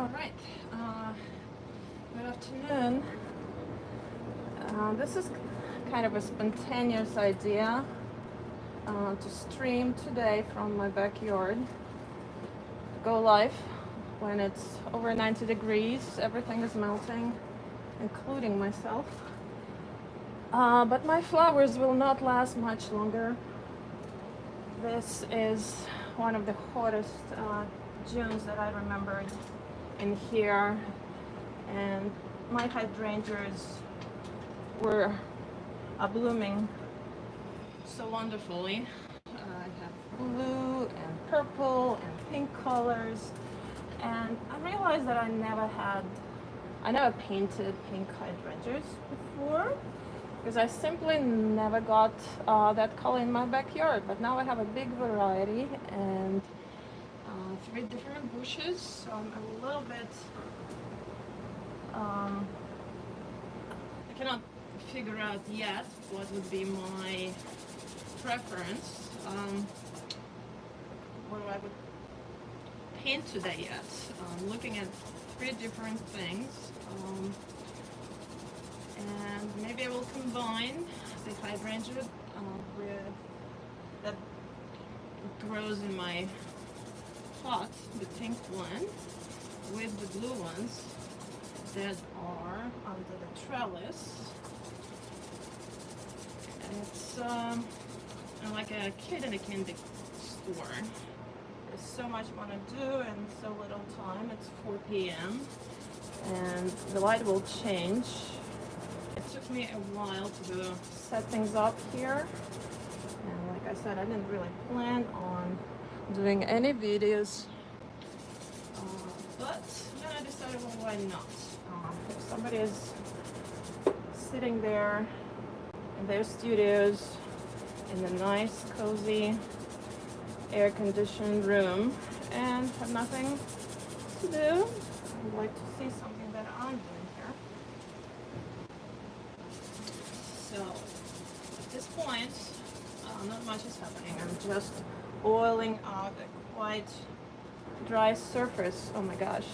All right, good afternoon. This is kind of a spontaneous idea to stream today from my backyard. Go live when it's over 90 degrees, everything is melting, including myself. But my flowers will not last much longer. This is one of the hottest Junes that I remembered in here, and my hydrangeas were blooming so wonderfully. I have blue and purple and pink colors, and I realized that I never painted pink hydrangeas before because I simply never got that color in my backyard. But now I have a big variety and 3 different bushes, so I'm a little bit I cannot figure out yet what would be my preference, what I would paint today yet. I'm looking at 3 different things, and maybe I will combine the hydrangea that grows in my pot, the pink one, with the blue ones that are under the trellis. It's like a kid in a candy store. There's so much I want to do and so little time. It's 4 p.m. and the light will change. It took me a while to set things up here, and like I said, I didn't really plan on doing any videos, but then I decided, well, why not? If somebody is sitting there in their studios in a nice, cozy, air-conditioned room and have nothing to do, I'd like to see something that I'm doing here. So at this point, not much is happening. I'm just oiling out a quite dry surface. Oh my gosh,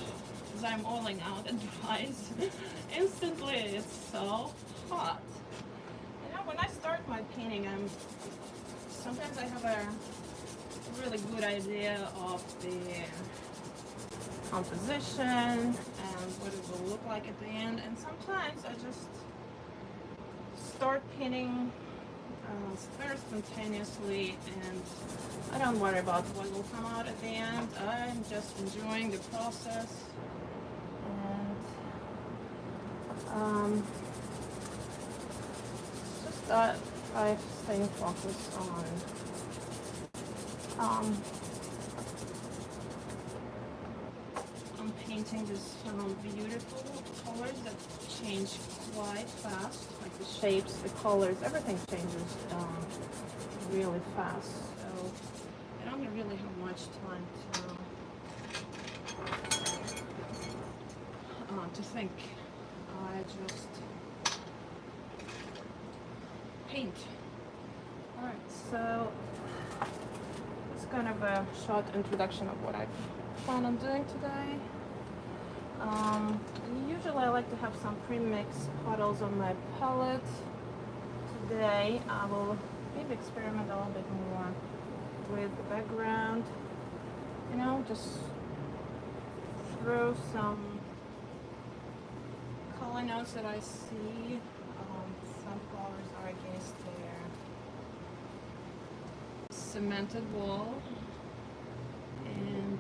as I'm oiling out, it dries instantly. It's so hot. You know, when I start my painting, sometimes I have a really good idea of the composition and what it will look like at the end, and sometimes I just start painting very spontaneously, and I don't worry about what will come out at the end. I'm just enjoying the process, and just that I'm staying focused on painting these beautiful colors that change quite fast, like the shapes, the colors, everything changes really fast. So I don't really have much time to think. I just paint. Alright, so it's kind of a short introduction of what I plan on doing today. Usually I like to have some pre-mixed petals on my palette. Today I will maybe experiment a little bit more with the background. You know, just throw some color notes that I see. Some flowers are against their cemented wall, and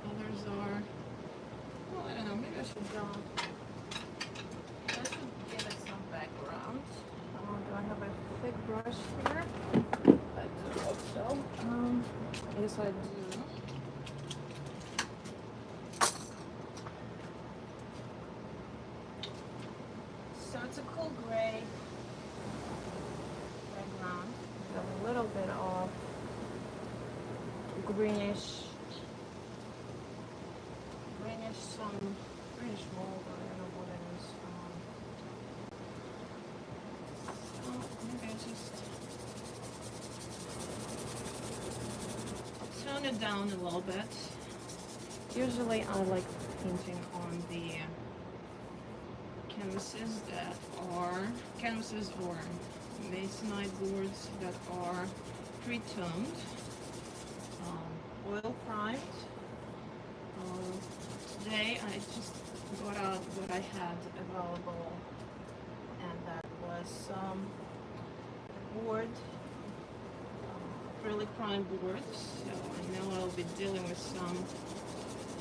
others are, well, I don't know, maybe I should give it some background. Do I have a thick brush here? I do hope so. Yes, I do. So it's a cool gray background with a little bit of greenish mold, or I don't know what it is. So maybe I'll tone it down a little bit. Usually I like painting on the canvases that are canvases or masonite boards that are pre-toned, oil primed. Today I just got out what I had available, and that was some board, acrylic primed boards. So I know I'll be dealing with some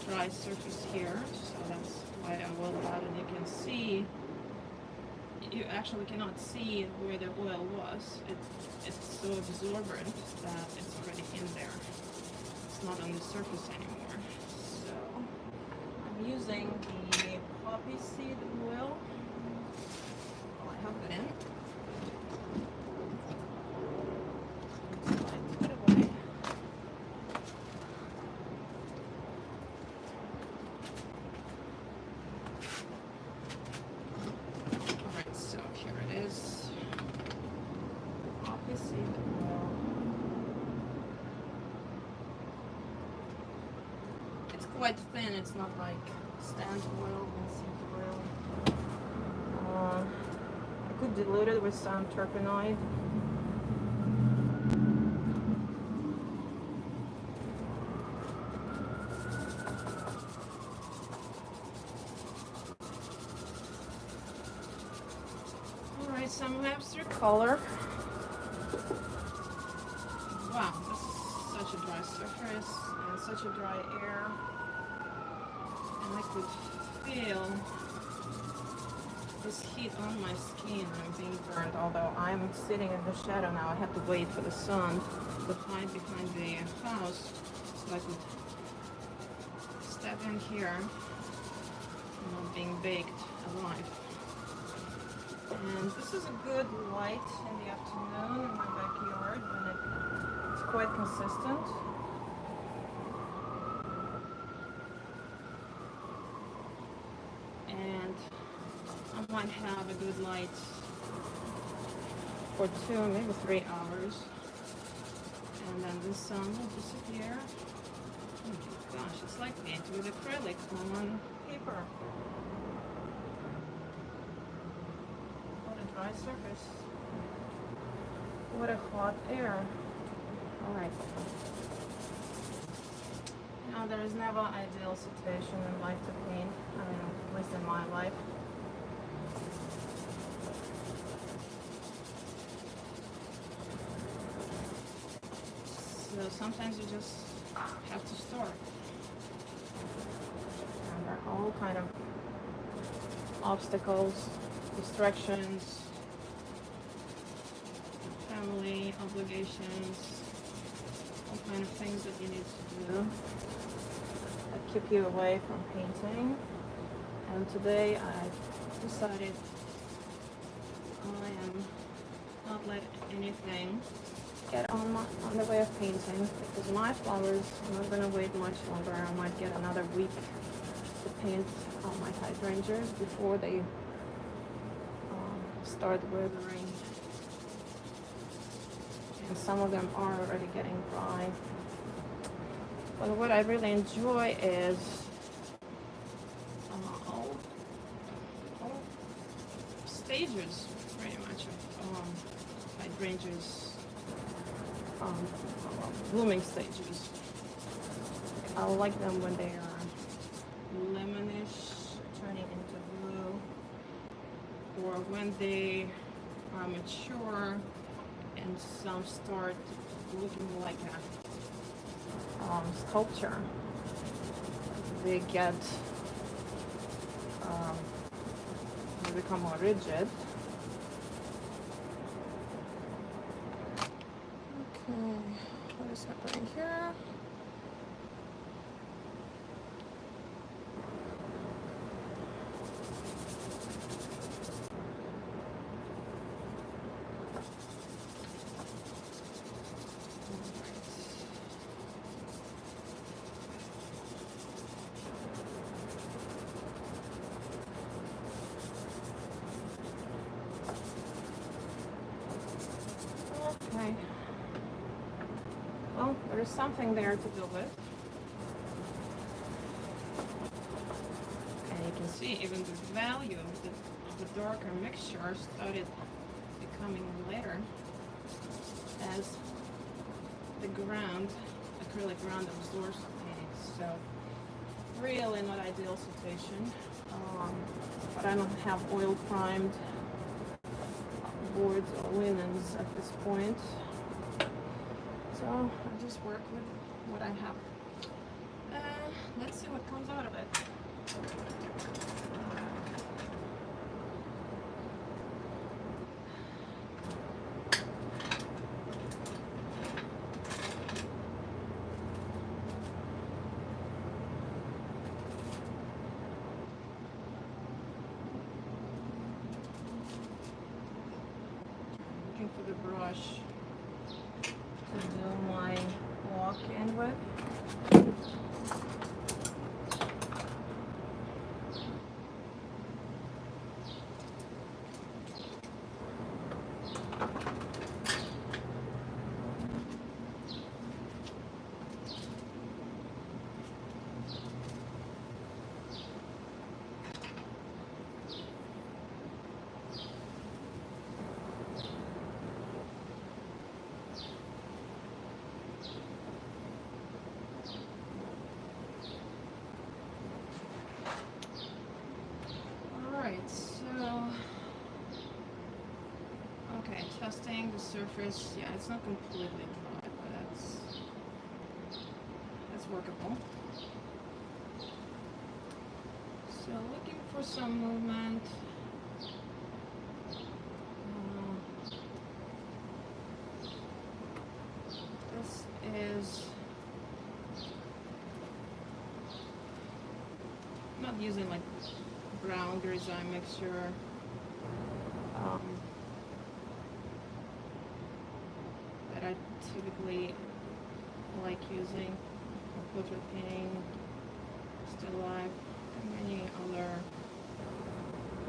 dry surface here, so that's why I will add it. You can see, you actually cannot see where the oil was. It's so absorbent that it's already in there. It's not on the surface anymore. So I'm using the poppy seed oil. I have it in. So I put it away. Alright, so here it is. Poppy seed oil. It's quite thin, it's not like stand oil and seed oil. I could dilute it with some terpenoid. Alright, some abstract color. Wow, this is such a dry surface and such a dry air. And I could feel this heat on my skin. I'm being burned, although I'm sitting in the shadow now. I have to wait for the sun to hide behind the house so I could step in here and not being baked alive. And this is a good light in the afternoon in my backyard when it's quite consistent. And I might have a good light for 2, maybe 3 hours. And then the sun will disappear. Oh my gosh, it's like paint with acrylic on paper. What a dry surface. What a hot air. Alright. Now, there is never an ideal situation in life to paint. I mean, at least in my life. So sometimes you just have to start. And there are all kind of obstacles, distractions, family obligations, all kind of things that you need to do that keep you away from painting. And today I decided I am not let anything get on the way of painting, because my flowers, I'm not going to wait much longer. I might get another week to paint all my hydrangeas before they start withering. And some of them are already getting dry. But what I really enjoy is all stages, pretty much, of hydrangeas, blooming stages. I like them when they are lemonish, turning into blue, or when they are mature and some start looking like a sculpture. They get they become more rigid. Okay, what is happening here? Okay. Well, there is something there to do with. can see even the value of the darker mixture started becoming later as the ground, acrylic ground absorbs the paint. So really not ideal situation. But I don't have oil primed boards or linens at this point. So I just work with what I have. Let's see what comes out of it. Looking for the brush to do my walk-in with. Testing the surface. Yeah, it's not completely dry, but that's workable. So looking for some movement. This is not using like brown grisaille mixture. I typically like using portrait painting, still life, and many other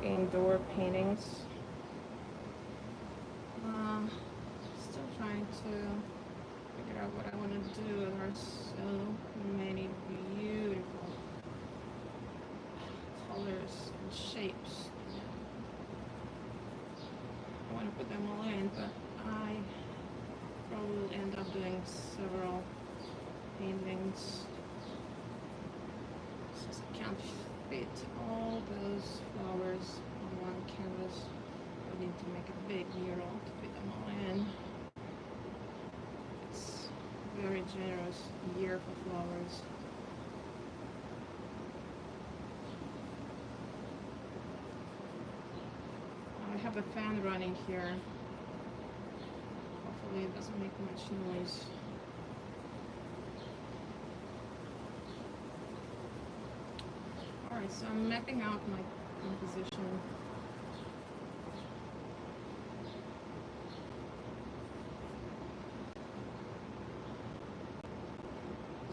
indoor paintings. Still trying to figure out what I want to do. There are so many beautiful colors and shapes. I want to put them all in, but I probably end up doing several paintings since I can't fit all those flowers on one canvas. I need to make a big mural to fit them all in. It's a very generous year for flowers. I have a fan running here. It doesn't make much noise. Alright, so I'm mapping out my composition.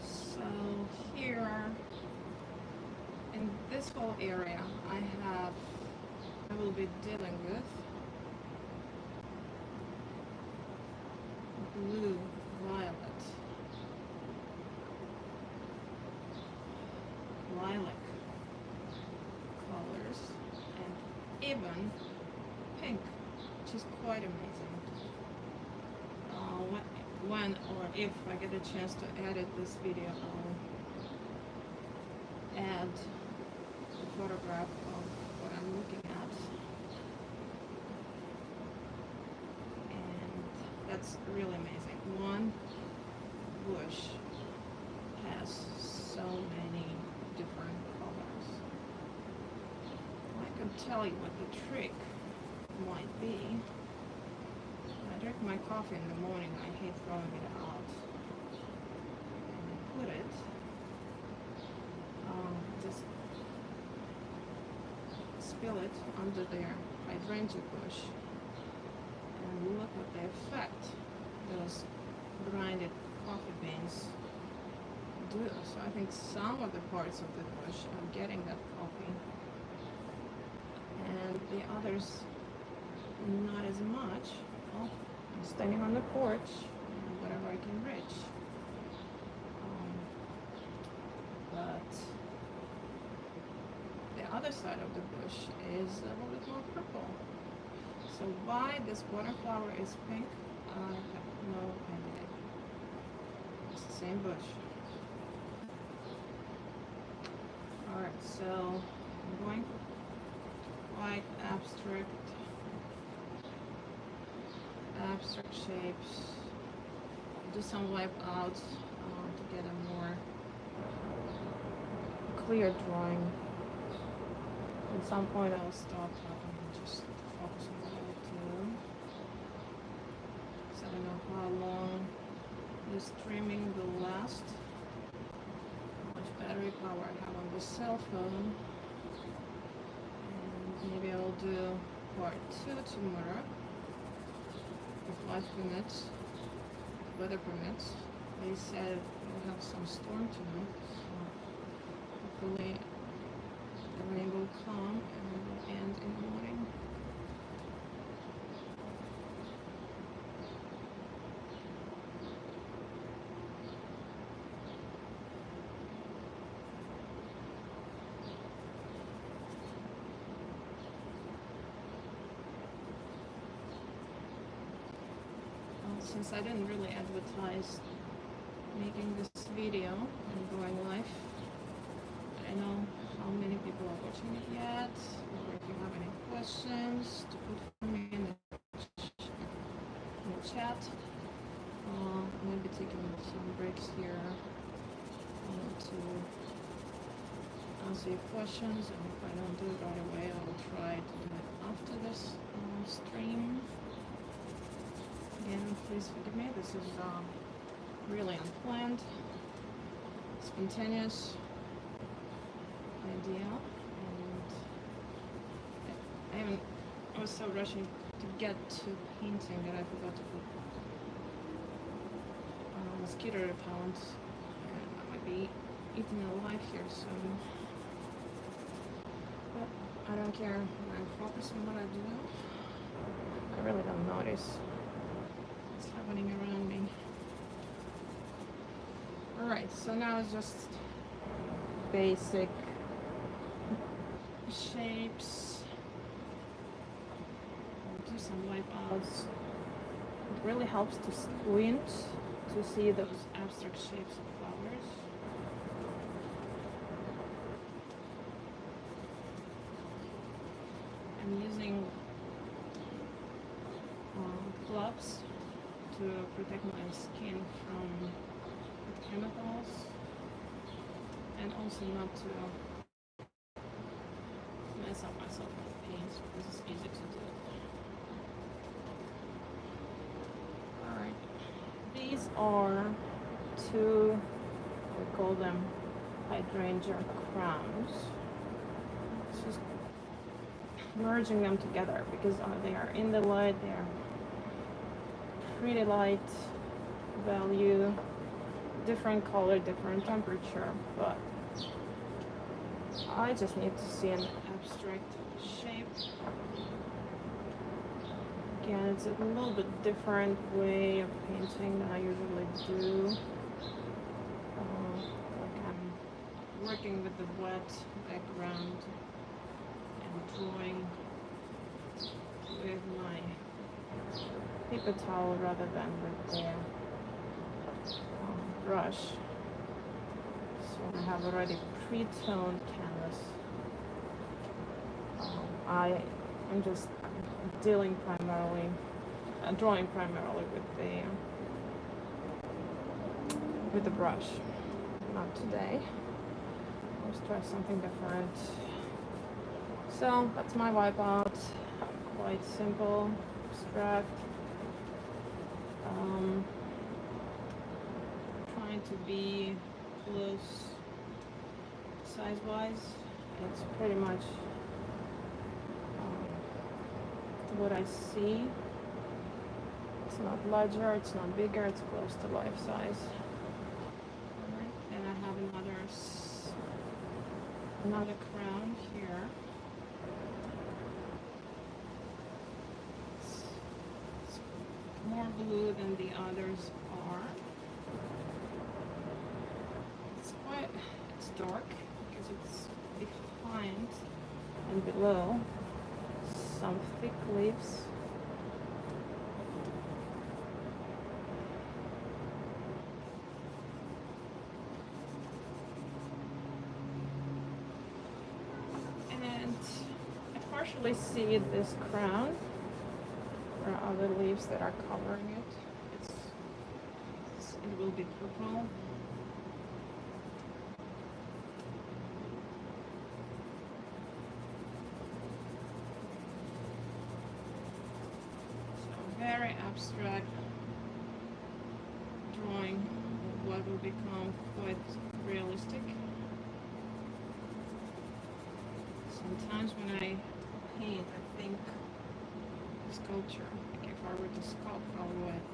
So here, in this whole area, I will be dealing with blue, violet, lilac colors, and even pink, which is quite amazing. When or if I get a chance to edit this video, I'll add a photograph of what I'm looking at. That's really amazing. One bush has so many different colors. I can tell you what the trick might be. When I drink my coffee in the morning, I hate throwing it out. And I put it, just spill it under their hydrangea bush. And look at the effect those grinded coffee beans do. So I think some of the parts of the bush are getting that coffee, and the others not as much. Well, I'm standing on the porch, and whatever I can reach. But the other side of the bush is a little bit more purple. So why this water flower is pink, I have no idea. It's the same bush. Alright, so I'm going for quite abstract shapes. Do some wipe outs to get a more clear drawing. At some point I'll stop and just focus on what I do. So I don't know how long this streaming will last, how much battery power I have on the cell phone, and maybe I'll do part 2 tomorrow if life permits, if weather permits. They said we'll have some storm tonight, so hopefully the rain will come and will end in the morning. Since I didn't really advertise making this video and going live, I don't know how many people are watching it yet, or if you have any questions to put for me in the chat. I'm going to be taking some breaks here to answer your questions, and if I don't do it right away, I will try to do it after this stream. Again, please forgive me, this is really unplanned, spontaneous idea, and I was so rushing to get to painting that I forgot to put mosquito repellent, and I might be eaten alive here soon. But I don't care, I focus on what I do. I really don't notice what's happening around me. Alright, so now it's just basic shapes. I'll do some wipe outs. It really helps to squint to see those abstract shapes of flowers. I'm using gloves to protect my skin from chemicals, and also not to mess up myself with paint. This is easy to do. Alright, these are two, we call them hydrangea crowns. It's just merging them together because they are in the light, they are pretty light value, different color, different temperature, but I just need to see an abstract shape. Again, it's a little bit different way of painting than I usually do. Like I'm working with the wet background and drawing with my paper towel rather than with the brush. So I have already pre-toned canvas. I'm just drawing primarily with the brush. Not today. Let's try something different. So that's my wipeout. Quite simple, abstract. Trying to be close size-wise. It's pretty much what I see. It's not larger, it's not bigger, it's close to life size. Alright, and I have another crown here. It's more blue than the others are. It's dark because it's behind and below some thick leaves. And I partially see this crown. There are other leaves that are covering it. It will be purple. Very abstract drawing of what will become quite realistic. Sometimes when I paint, I think sculpture. Like if I were to sculpt, how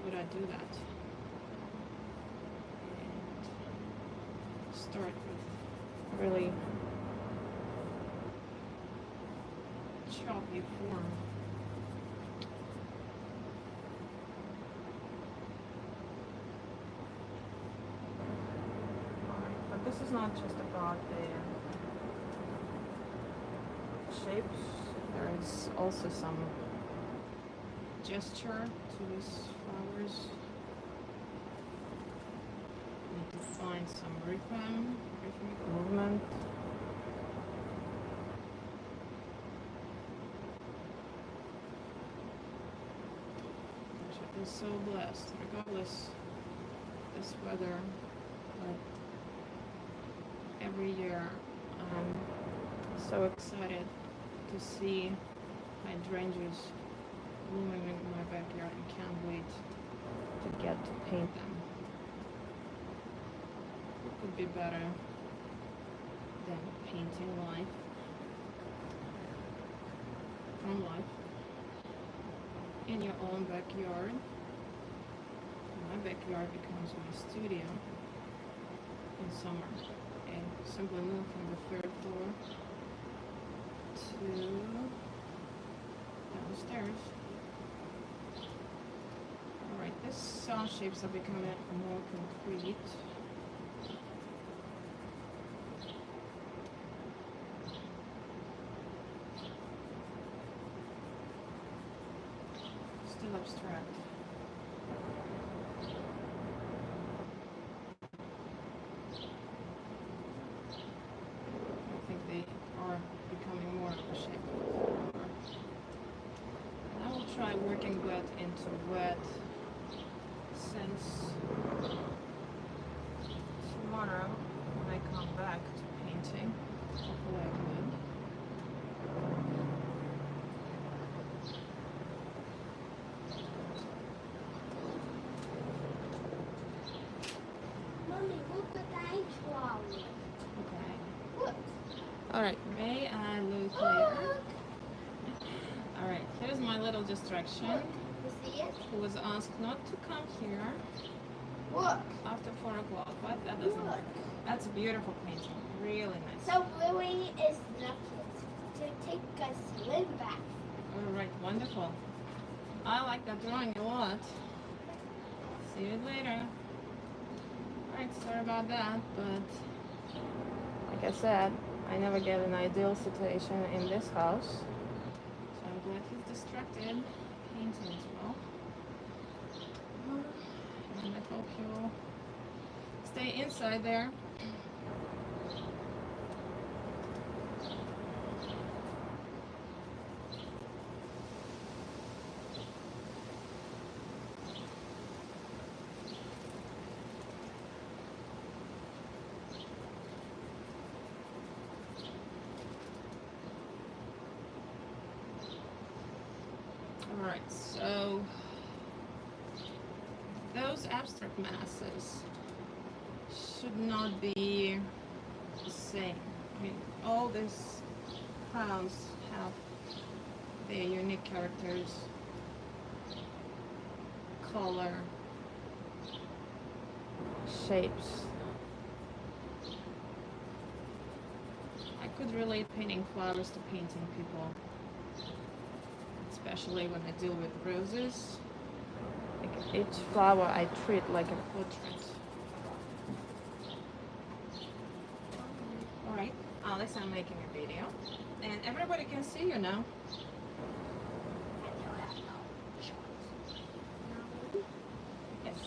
would I do that? And start with really choppy form. This is not just about the shapes, there is also some gesture to these flowers. Need to find some rhythmic movement. I should be so blessed, regardless of this weather, but every year I'm so excited to see hydrangeas blooming in my backyard and can't wait to get to paint them. What could be better than painting life from life in your own backyard? My backyard becomes my studio in summer. I simply move from the 3rd floor to downstairs. Alright, these saw shapes are becoming more concrete. Still abstract. Becoming more of a shape. And I will try working wet into wet since tomorrow when I come back to painting. Hopefully I will. Mommy, look at that flower. Okay. Look. Alright, may I look later? Alright, here's my little distraction. You see it? Who was asked not to come here Look. after 4 o'clock, but that doesn't work. That's a beautiful painting, really nice. So Louie is lucky to take a swim back. Alright, wonderful. I like that drawing a lot. See you later. Alright, sorry about that, but like I said, I never get an ideal situation in this house. So I'm glad he's distracted, painting as well. And I hope you'll stay inside there. Alright, so those abstract masses should not be the same. I mean, all these crowns have their unique characters, color, shapes. I could relate painting flowers to painting people. Especially when I deal with roses. Like each flower I treat like a portrait. Alright, I'll Alex, I'm making a video. And everybody can see you now. Yes.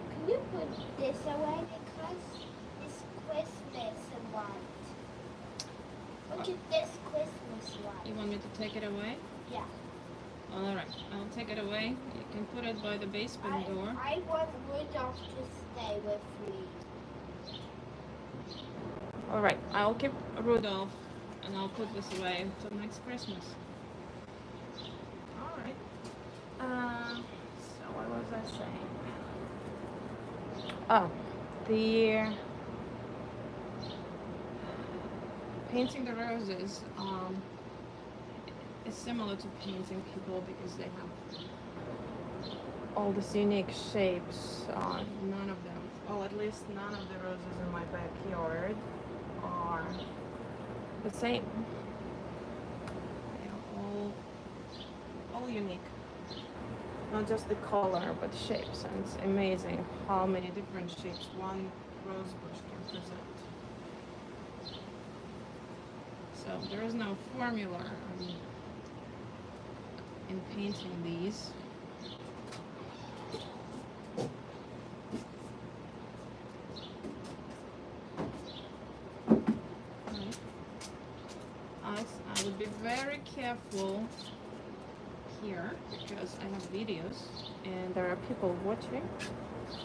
Can you put this away because it's Christmas light? Look at this Christmas light. You want me to take it away? Yeah. Alright, I'll take it away. You can put it by the basement door. I want Rudolph to stay with me. Alright, I'll keep Rudolph and I'll put this away until next Christmas. Alright. So what was I saying? Oh, the painting the roses is similar to painting people because they have all these unique shapes. None of them, well, at least none of the roses in my backyard are the same. They're all unique. Not just the color, but shapes. And it's amazing how many different shapes one rose bush can present. So there is no formula in painting these. I would be very careful here because I have videos and there are people watching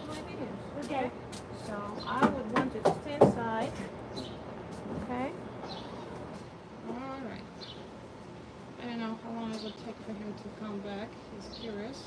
my videos. Okay. So I would want you to stay inside. Okay? Alright. I don't know how long it would take for him to come back. He's curious.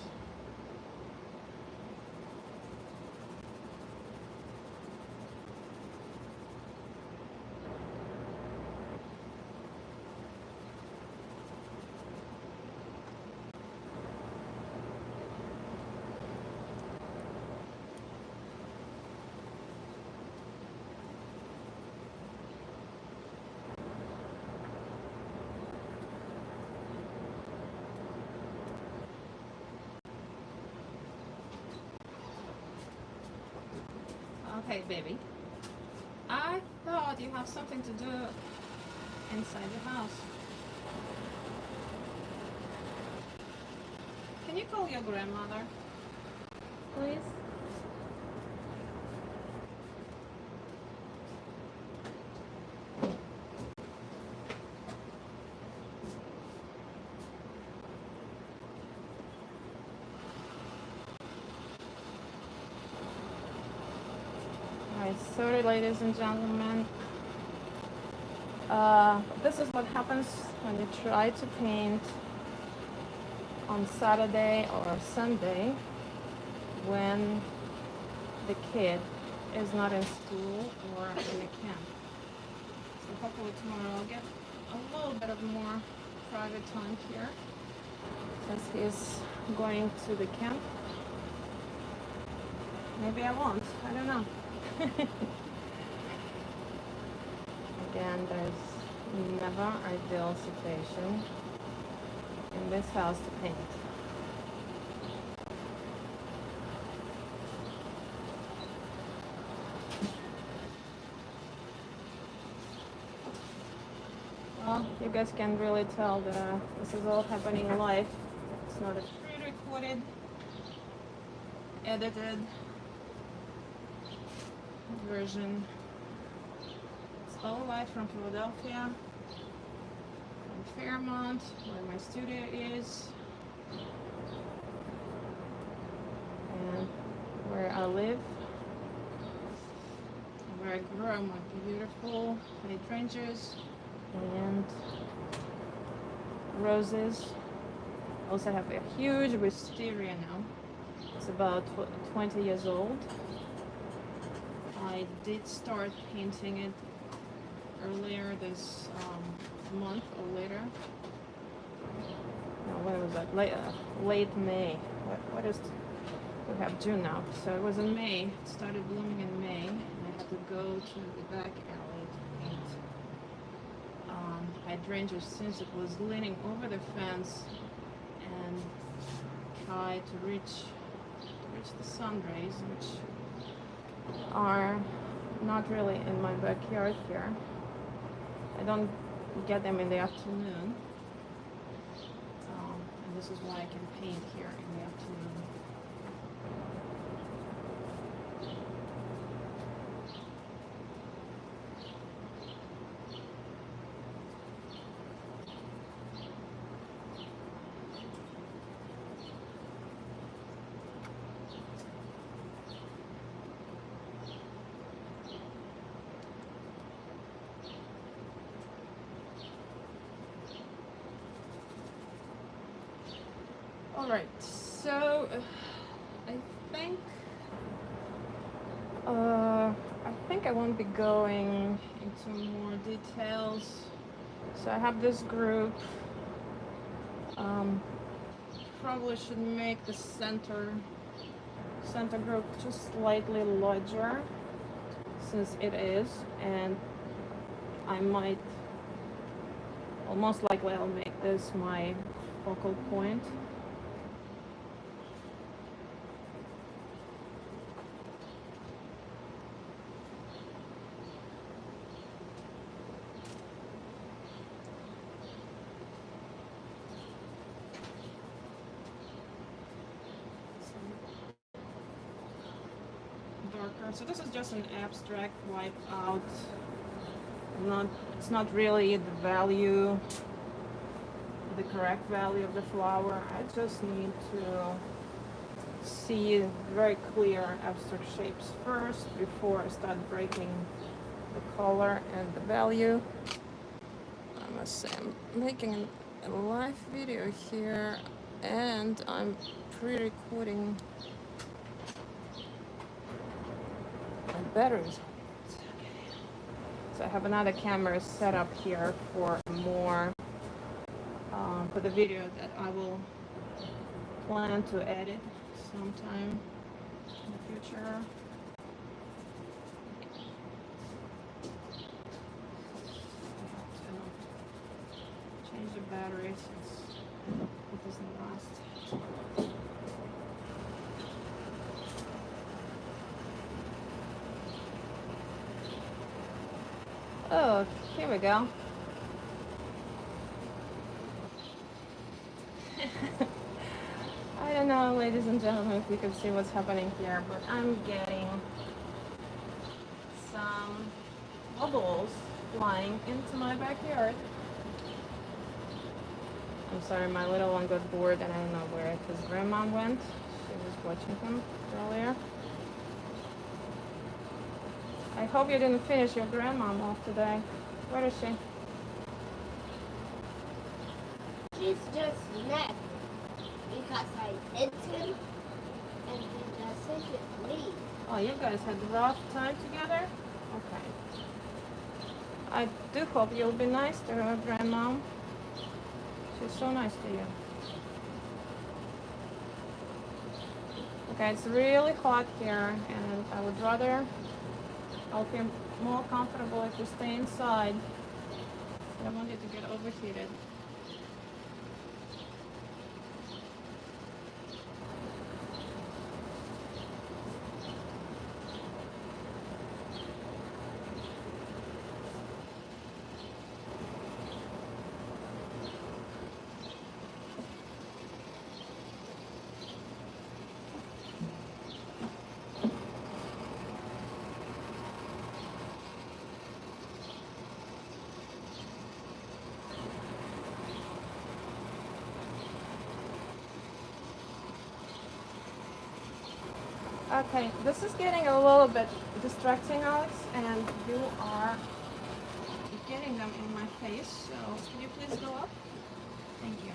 Okay, baby. I thought you have something to do inside the house. Can you call your grandmother, please? Sorry, ladies and gentlemen. This is what happens when you try to paint on Saturday or Sunday when the kid is not in school or in a camp. So hopefully tomorrow I'll get a little bit of more private time here since he's going to the camp. Maybe I won't. I don't know. Again, there's never ideal situation in this house to paint. Well, you guys can really tell that this is all happening live. It's not a pre-recorded, edited version. It's all live from Philadelphia, from Fairmont, where my studio is, and where I live, where I grow my beautiful hydrangeas and roses. I also have a huge wisteria now. It's about 20 years old. I did start painting it earlier this month or later. No, when was that? Late May. What is? We have June now, so it was in May. It started blooming in May, and I had to go to the back alley to paint hydrangeas since it was leaning over the fence and try to reach the sun rays, which are not really in my backyard here. I don't get them in the afternoon. And this is why I can paint here in the afternoon. All right, so I think I won't be going into more details. So I have this group. Probably should make the center group just slightly larger, since it is, and I might, well, most likely I'll make this my focal point. Darker. So this is just an abstract wipe out. It's not really the value, the correct value of the flower. I just need to see very clear abstract shapes first before I start breaking the color and the value. I must say I'm making a live video here and I'm pre-recording my batteries. So I have another camera set up here for more for the video that I will plan to edit sometime in the future. Change the battery since it doesn't last. Oh, here we go. I don't know, ladies and gentlemen, if you can see what's happening here, but I'm getting some bubbles flying into my backyard. I'm sorry, my little one got bored and I don't know where his grandma went. She was watching him earlier. I hope you didn't finish your grandmom off today. Where is she? She's just left because I hit him and he doesn't leave. Oh, you guys had a rough time together? Okay. I do hope you'll be nice to her, grandmom. She's so nice to you. Okay, it's really hot here and I would rather, I'll feel more comfortable if you stay inside. I don't want you to get overheated. Okay, this is getting a little bit distracting, Alex, and you are getting them in my face, so can you please go up? Thank you.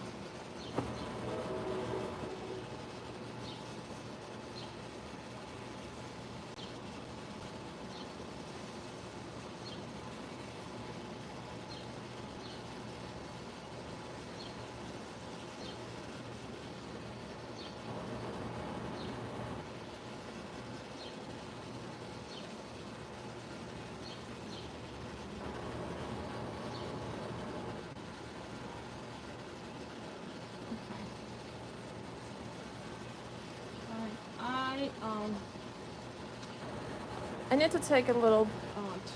I need to take a little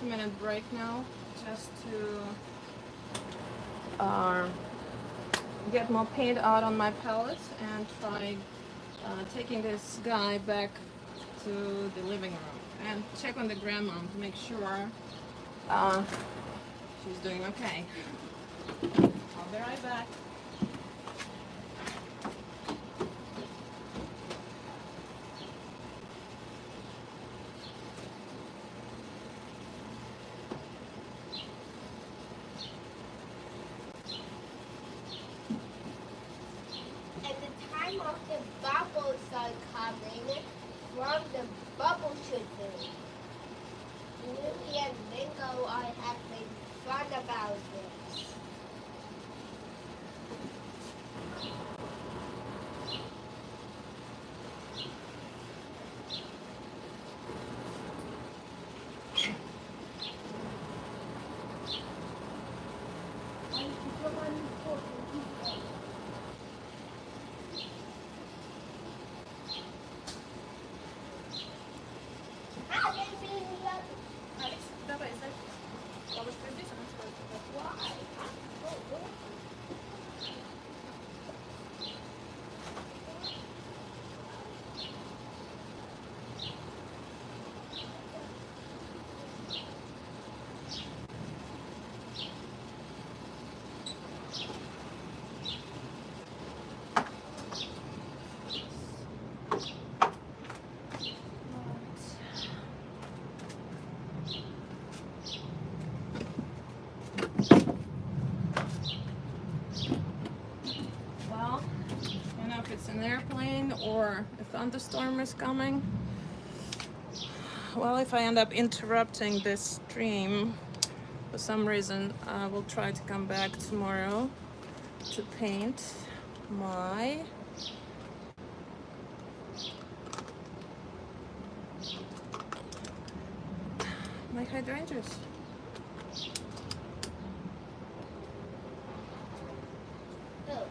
2-minute break now, just to get more paint out on my palette and try taking this guy back to the living room and check on the grandmom to make sure she's doing okay. I'll be right back. At the time of the bubbles are coming from the bubble shooting, Lily and Mingo are having fun about this. Well, I don't know if it's an airplane or a thunderstorm is coming. Well, if I end up interrupting this stream for some reason, I will try to come back tomorrow to paint my hydrangeas. Oh,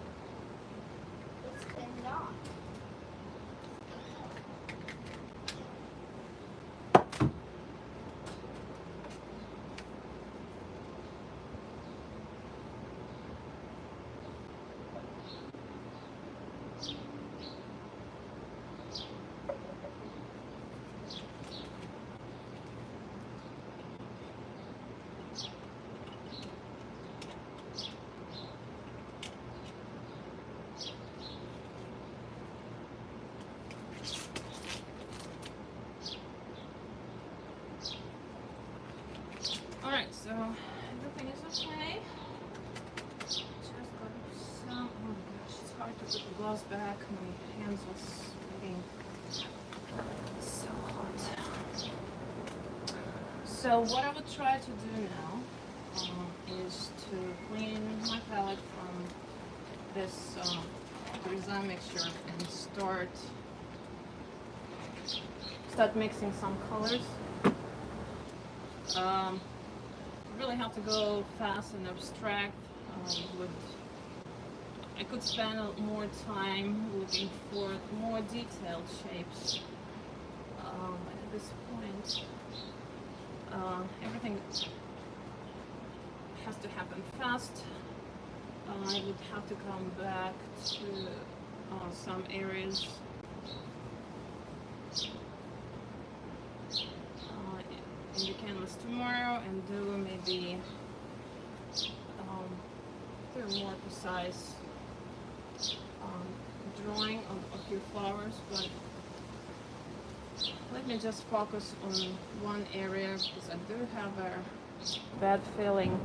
it's turned off. Alright, so everything is okay. Just got some, oh my gosh, it's hard to put the gloves back. My hands are sweating. It's so hot. So what I would try to do now is to clean my palette from this design mixture and start mixing some colors. Really have to go fast and abstract. I could spend more time looking for more detailed shapes. At this point, everything has to happen fast. I would have to come back to some areas in the canvas tomorrow and do maybe do a more precise drawing of a few flowers, but let me just focus on one area because I do have a bad feeling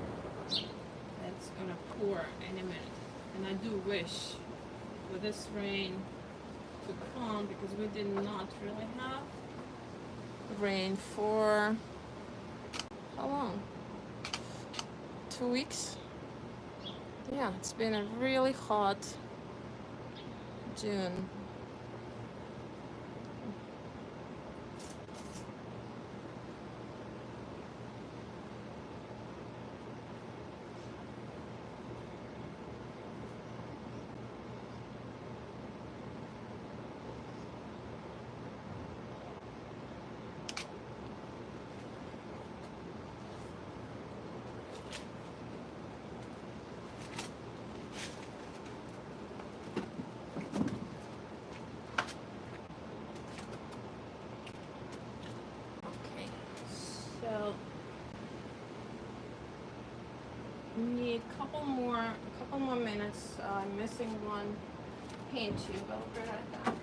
that it's gonna pour any minute, and I do wish for this rain to come because we did not really have rain for how long? 2 weeks? Yeah, it's been a really hot June. need a couple more minutes. I'm missing one paint tube. I'll be right back.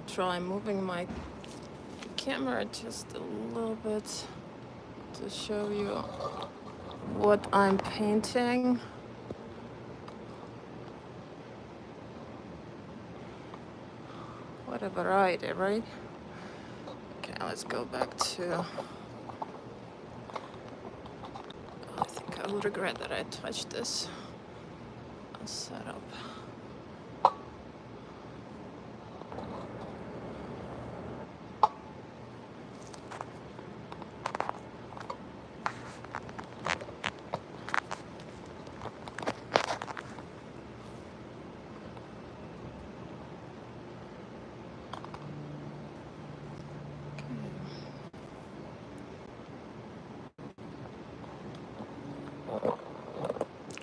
Try moving my camera just a little bit to show you what I'm painting. What a variety, right? Okay, let's go back to... I think I would regret that I touched this setup.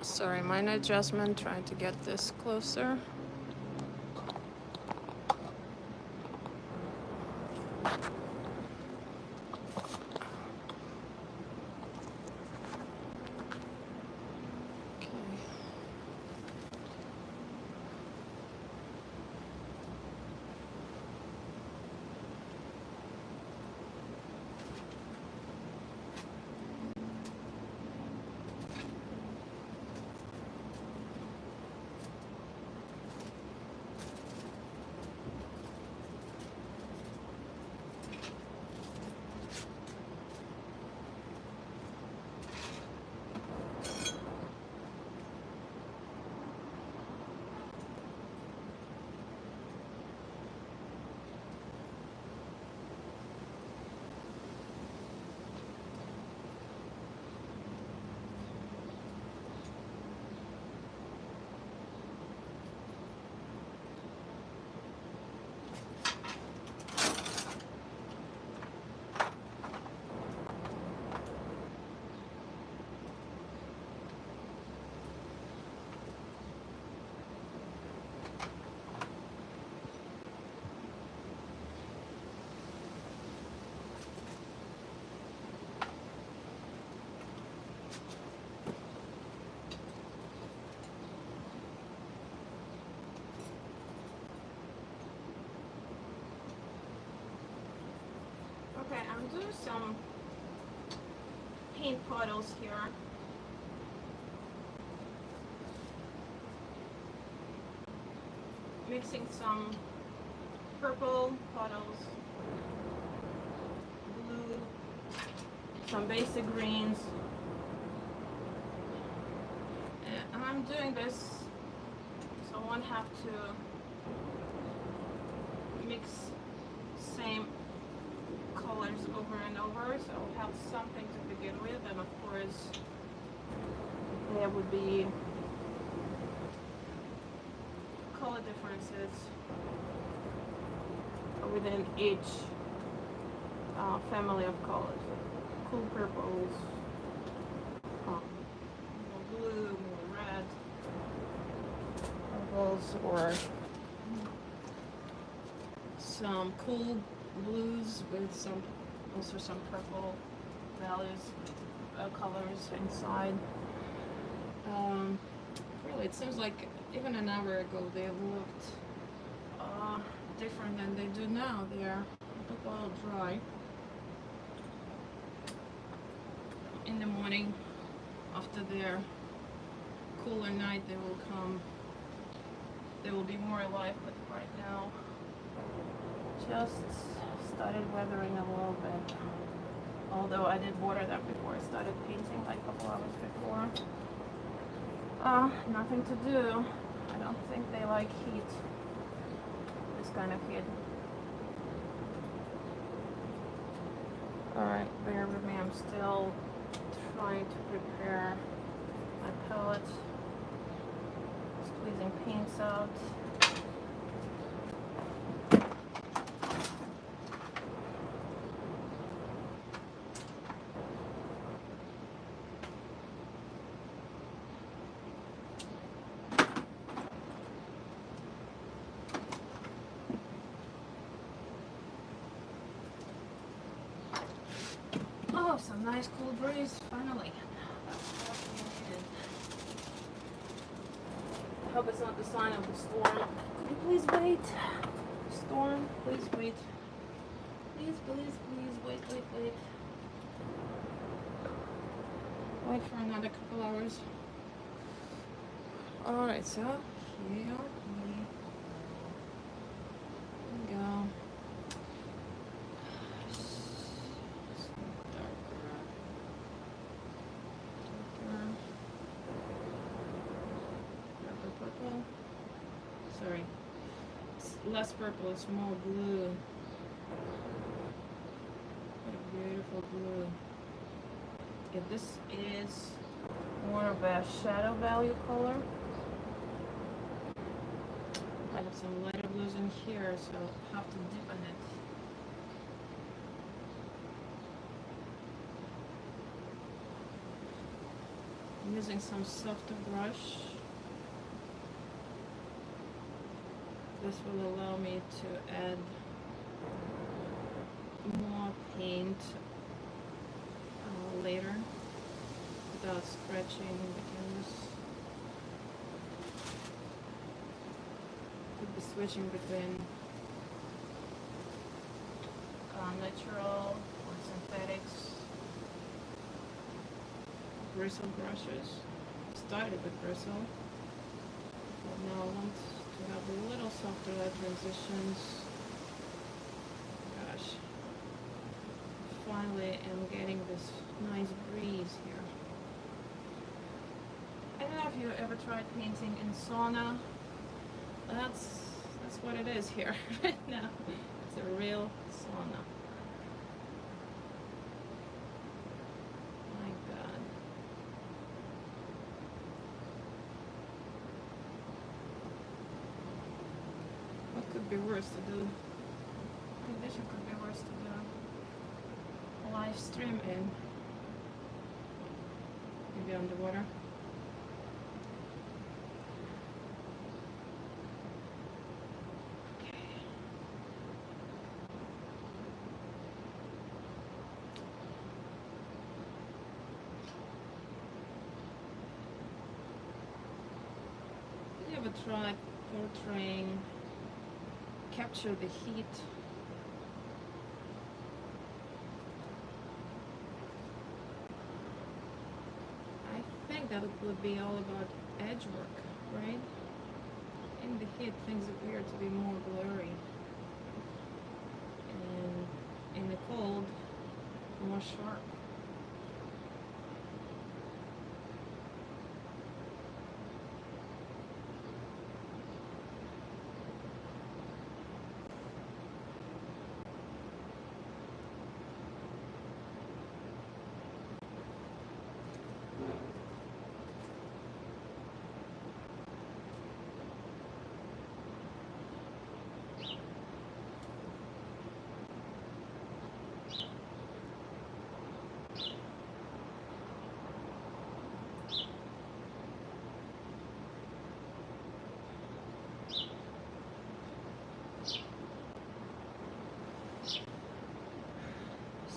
Sorry, minor adjustment, trying to get this closer. Okay, I'm doing some paint puddles here. Mixing some purple puddles, blue, some basic greens. And I'm doing this so I won't have to mix same colors over and over, so I'll have something to begin with, and of course there would be color differences within each family of colors. Cool purples, more blue, more red, purples, or some cool blues with some also some purple values, colors inside. Really, it seems like even an hour ago they looked different than they do now. They look all dry. In the morning, after their cooler night, they will come. They will be more alive, but right now, just started weathering a little bit. Although I did water them before I started painting, like a couple hours before. Nothing to do. I don't think they like heat. This kind of heat. Alright, bear with me. I'm still trying to prepare my palette. Squeezing paints out. Oh, some nice cool breeze, finally. I hope it's not the sign of the storm. Could you please wait? Storm, please wait. Please, please, please, wait, wait, wait. Wait for another couple hours. Alright, so here we go. Sorry, it's less purple, it's more blue. What a beautiful blue. Yeah, this is more of a shadow value color. I have some lighter blues in here, so I'll have to deepen it. I'm using some softer brush. This will allow me to add more paint later without scratching the canvas. Could be switching between natural or synthetics. Bristle brushes. Started with bristle, but now I want to have a little softer light transitions. Gosh, finally I'm getting this nice breeze here. I don't know if you ever tried painting in sauna. That's what it is here right now. It's a real sauna. My God. What could be worse to do? Condition could be worse to do a live stream in. Maybe underwater. Have you ever tried capture the heat think that it would be all about edge work, right? In the heat, things appear to be more blurry, and in the cold, more sharp.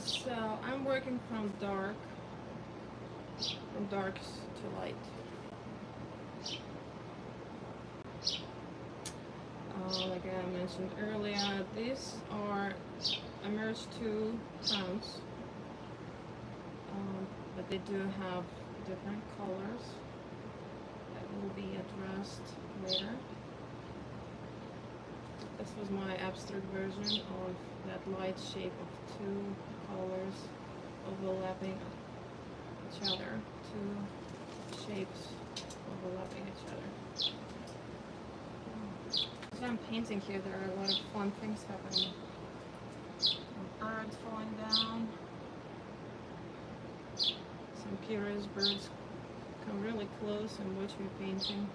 So I'm working from dark to light. Like I mentioned earlier, these are immersed 2 tones, but they do have different colors that will be addressed later. This was my abstract version of that light shape of 2 colors overlapping each other, 2 shapes overlapping each other. As I'm painting here, there are a lot of fun things happening. Birds falling down. Some curious birds come really close and watch me painting.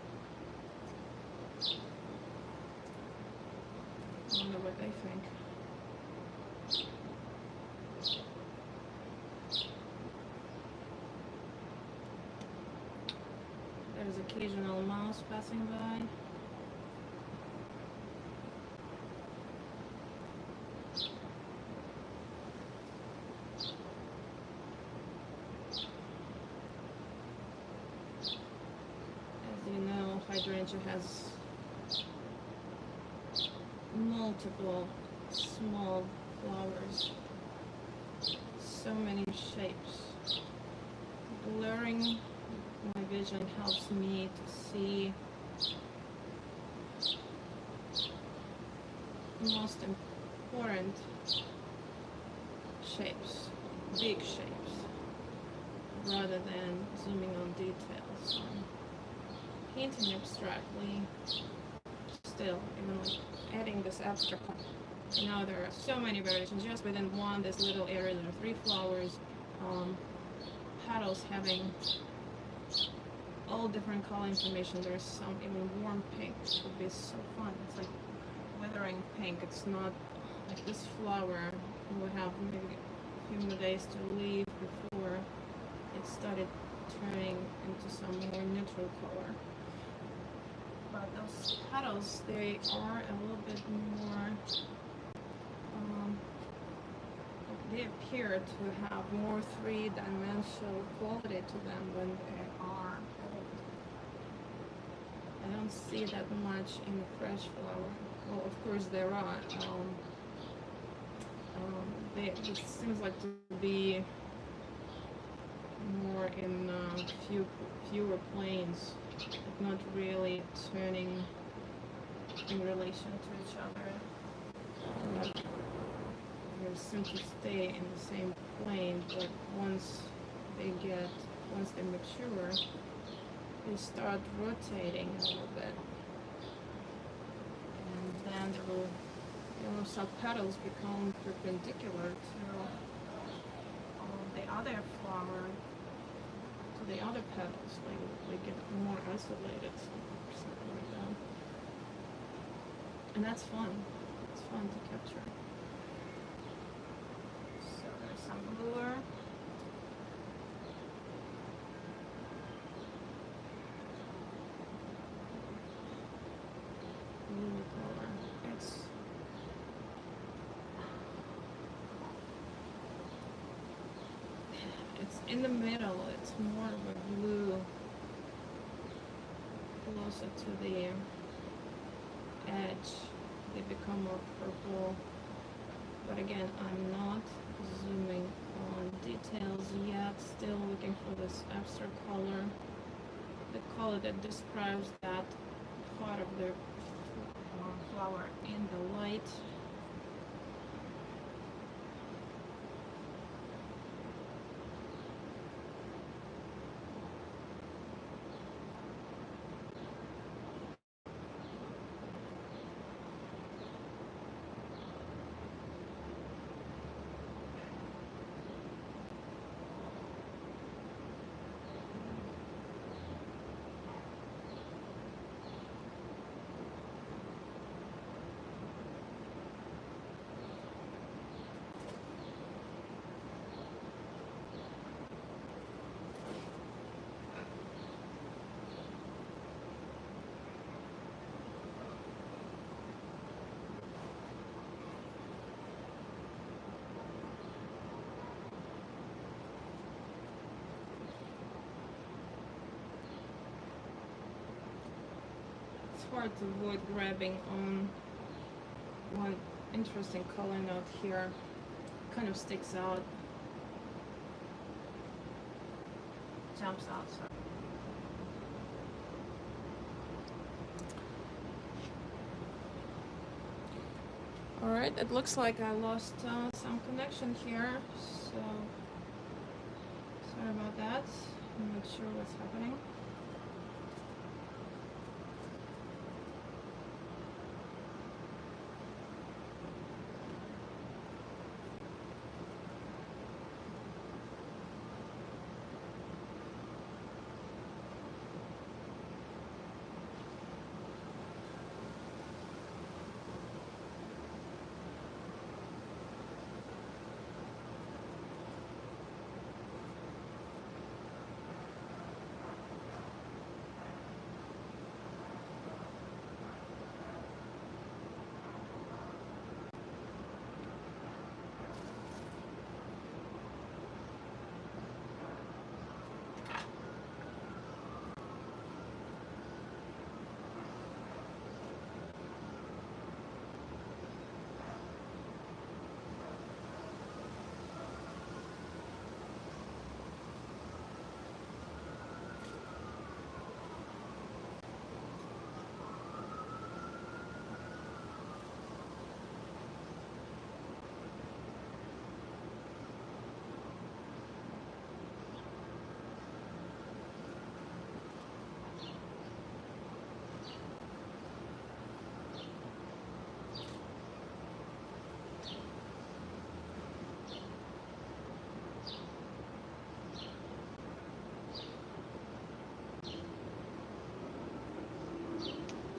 I wonder what they think. There's occasional mouse passing by. As you know, Hydrangea has multiple small flowers, so many shapes. Blurring my vision helps me to see the most important shapes, big shapes, rather than zooming on details. Painting abstractly, still, even like adding this abstract. Now there are so many variations. Just within this little area, there are 3 flowers, petals having all different color information. There's some even warm pink. It would be so fun. It's like withering pink. It's not like this flower will have maybe a few more days to leave before it started turning into some more neutral color. But those petals, they are a little bit more, they appear to have more 3-dimensional quality to them when they are old. I don't see that much in the fresh flower. Well, of course there are. It seems like to be more in fewer planes, not really turning in relation to each other. They seem to stay in the same plane, but once they mature, they start rotating a little bit, and then they will, some petals become perpendicular to the other flower, to the other petals. They get more isolated, something like that. And that's fun. It's fun to capture. So there's some lure. Blue color. It's in the middle. It's more of a blue, closer to the edge. They become more purple. But again, I'm not zooming on details yet. Still looking for this abstract color. the color that describes that part of the flower in the light. It's hard to avoid grabbing on one interesting color note here. Kind of sticks out, jumps out. So. Alright, it looks like I lost some connection here, so sorry about that. I'm not sure what's happening.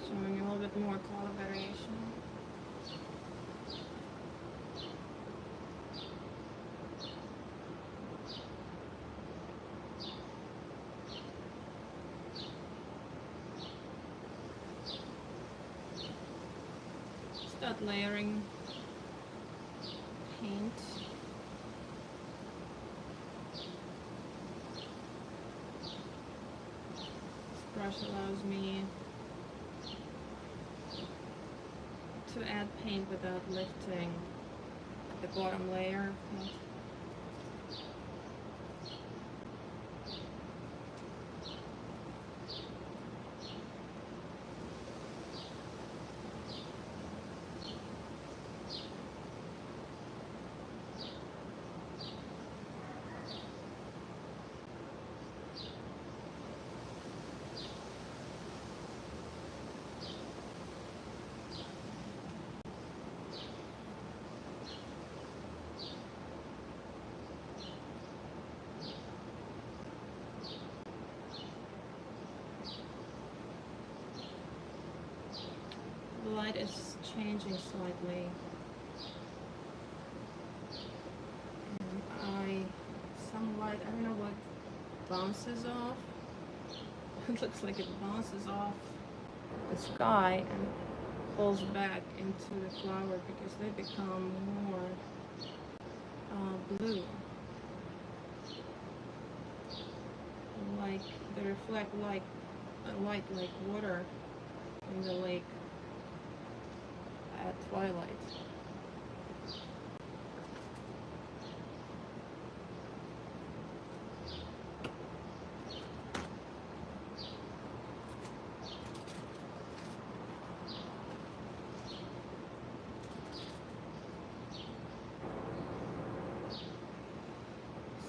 Showing a little bit more color variation. Start layering paint. This brush allows me to add paint without lifting the bottom layer of paint. The light is changing slightly. And some light, I don't know what bounces off. It looks like it bounces off the sky and pulls back into the flower because they become more blue. Like they reflect like light like water in the lake at twilight.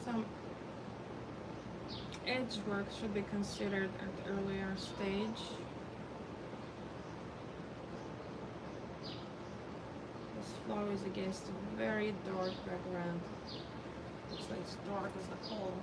Some edge work should be considered at the earlier stage. This flower is against a very dark background. Looks like it's dark as a hole.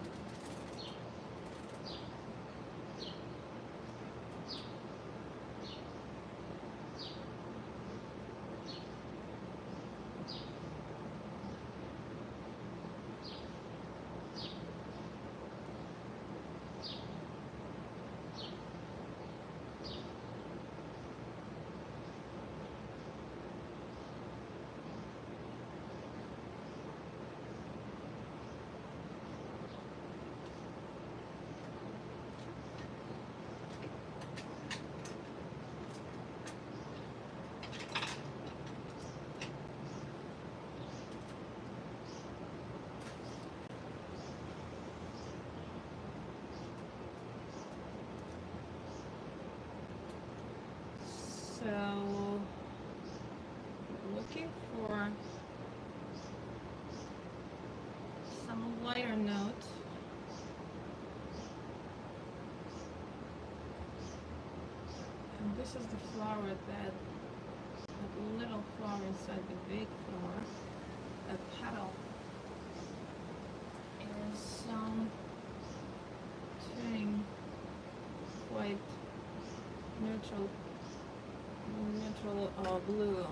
So, looking for some lighter note. And this is the flower that little flower inside the big flower, a petal, is turning quite neutral blue,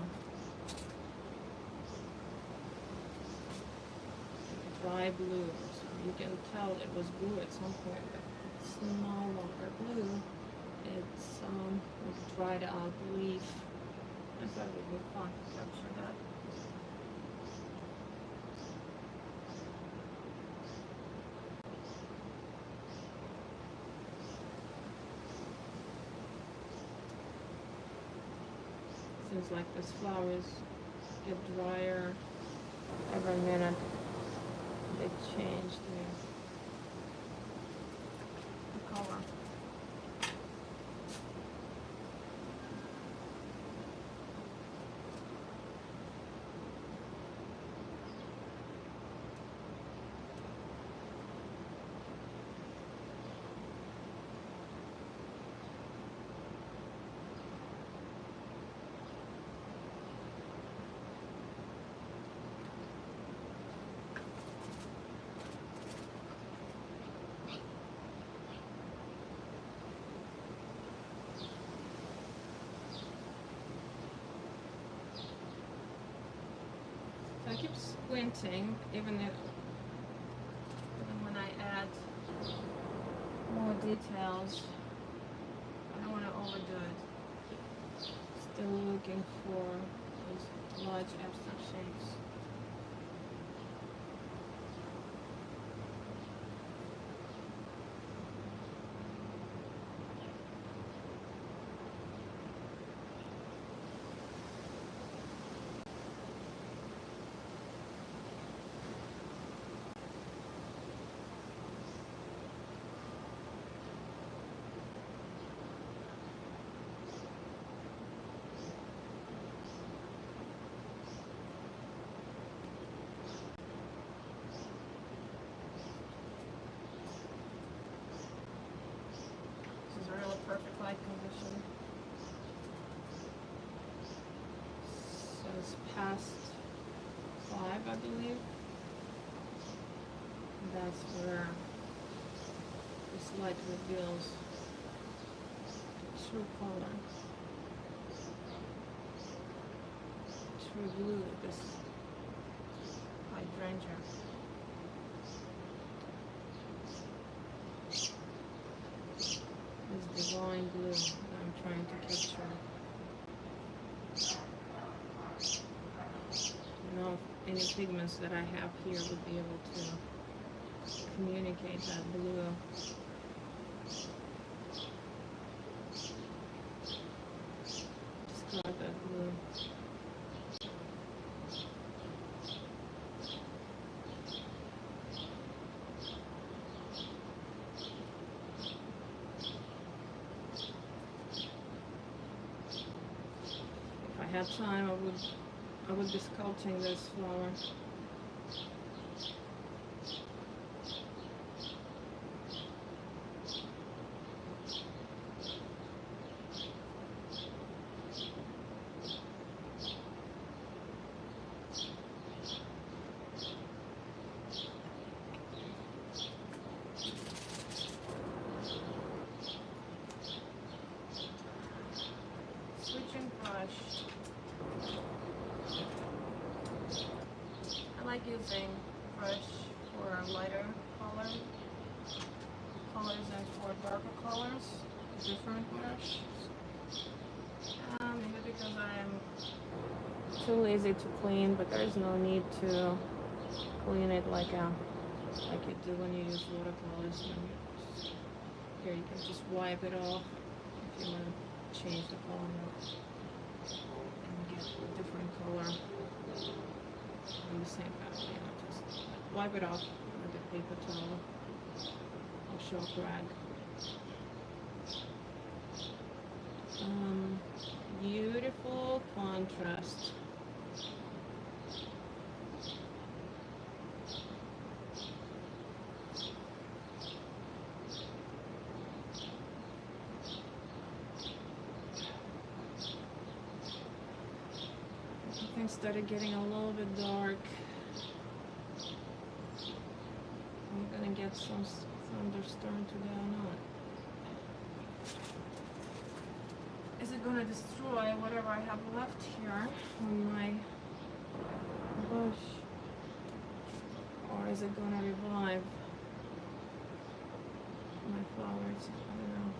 dry blue. So you can tell it was blue at some point, but it's no longer blue. It's like dried out leaf. I thought it would be fun to capture that. Seems like these flowers get drier every minute. They change the color. I keep squinting, even when I add more details. I don't want to overdo it. Still looking for those large abstract shapes. Perfect light condition. So it's past 5, I believe. And that's where this light reveals the true color. True blue, this hydrangea. This divine blue that I'm trying to capture. Now, any pigments that I have here would be able to communicate that blue. Describe that blue. If I had time, I would be sculpting this flower. using brush for lighter colors and for darker colors, different brush. Maybe because I'm too lazy to clean, but there's no need to clean it like you do when you use watercolors. Here you can just wipe it off if you want to change the color and get a different color on the same family. Just wipe it off with a paper towel or chalk rag. Beautiful contrast. Things started getting a little bit dark. We're gonna get some thunderstorm today or not. Is it gonna destroy whatever I have left here on my bush? Or is it gonna revive my flowers? I don't know.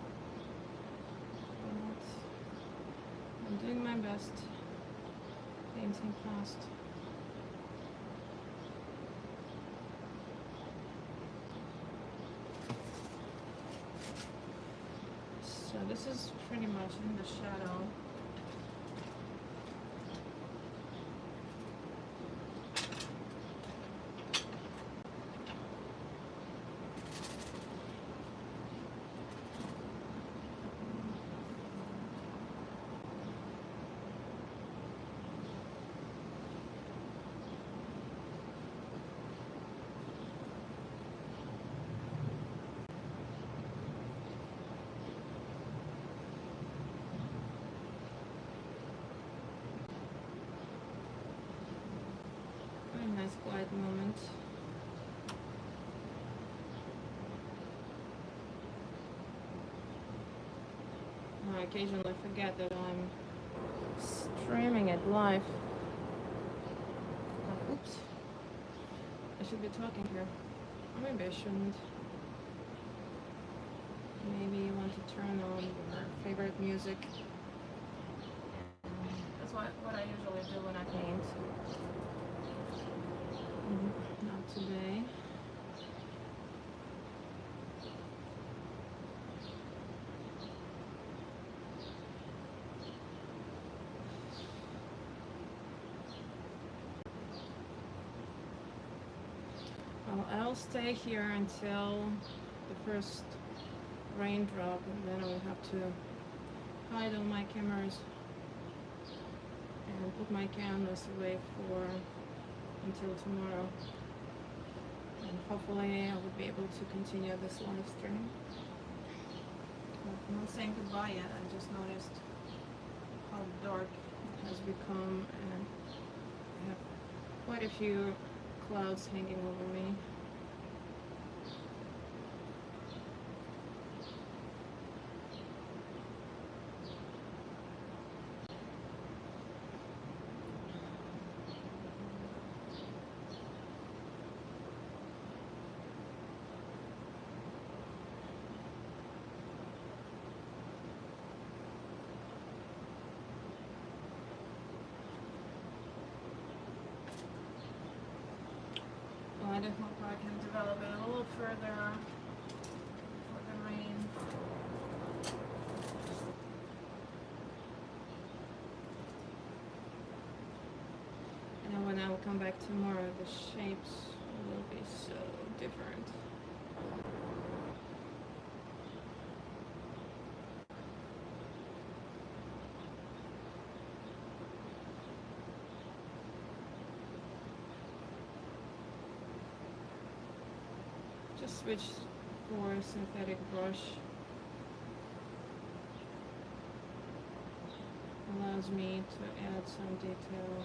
But I'm doing my best. Painting fast. So this is pretty much in the shadow. Nice quiet moment. I occasionally forget that I'm streaming it live. Oops. I should be talking here. Or maybe I shouldn't. Maybe you want to turn on your favorite music. That's what I usually do when I paint. Not today. Well, I'll stay here until the first raindrop, and then I'll have to hide all my cameras and put my canvas away until tomorrow, and hopefully I will be able to continue this live stream. But I'm not saying goodbye yet. I just noticed how dark it has become, and I have quite a few clouds hanging over me. I hope I can develop it a little further for the rain. And when I will come back tomorrow, the shapes will be so different. Just switch for a synthetic brush. Allows me to add some detail.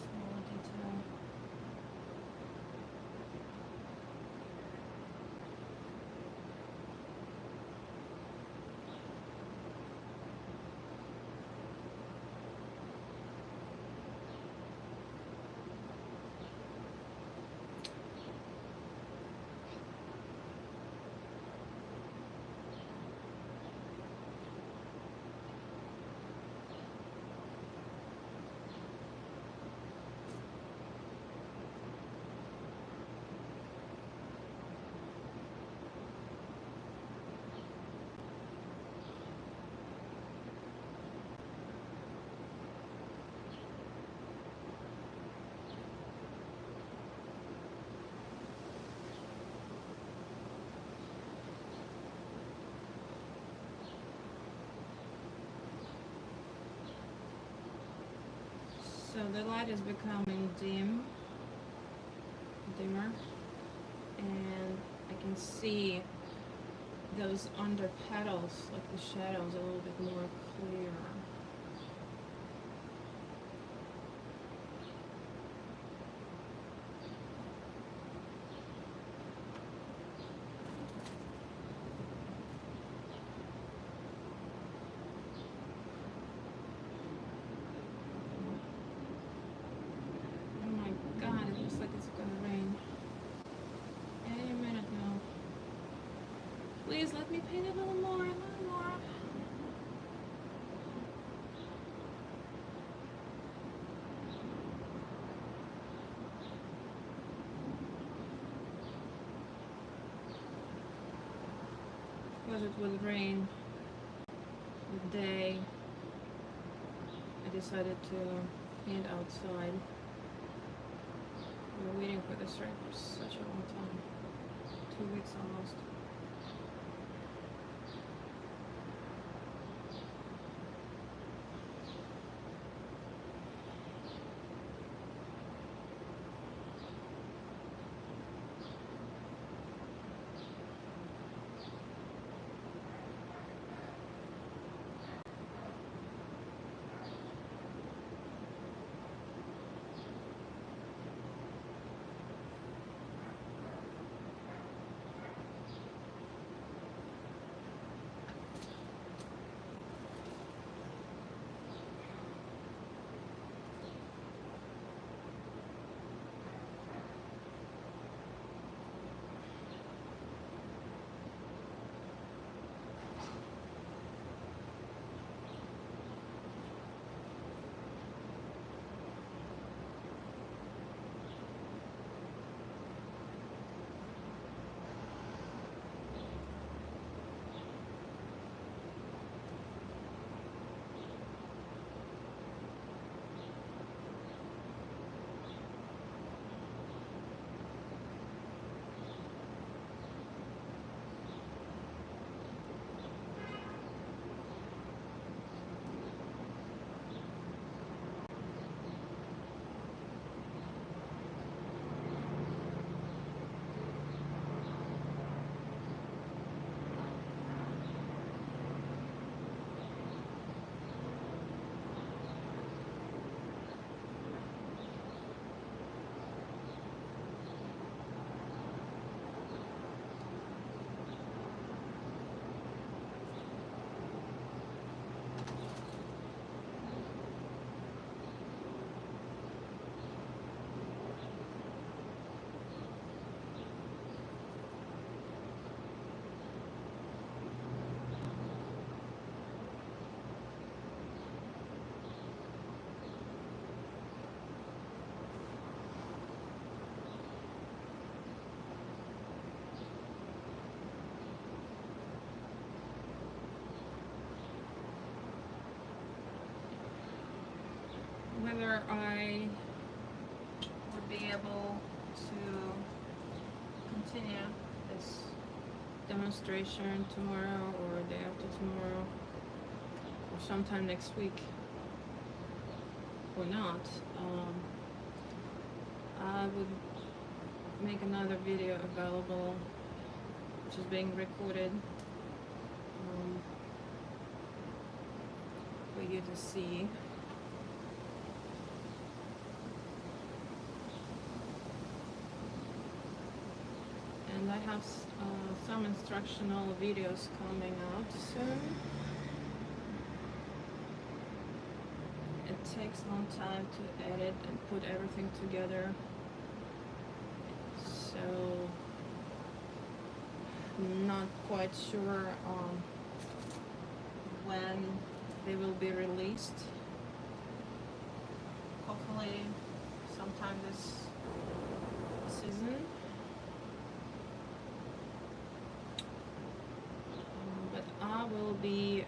Small detail. So the light is becoming dimmer, and I can see those under petals, like the shadows, a little bit more clear. Oh my god, it looks like it's gonna rain any minute now. Please let me paint a little more, a little more. Because it will rain the day I decided to paint outside. We were waiting for this rain for such a long time. 2 weeks almost. Whether I would be able to continue this demonstration tomorrow or day after tomorrow or sometime next week or not, I would make another video available, which is being recorded, for you to see. And I have some instructional videos coming out soon. It takes a long time to edit and put everything together, so I'm not quite sure when they will be released. Hopefully sometime this season. But I will be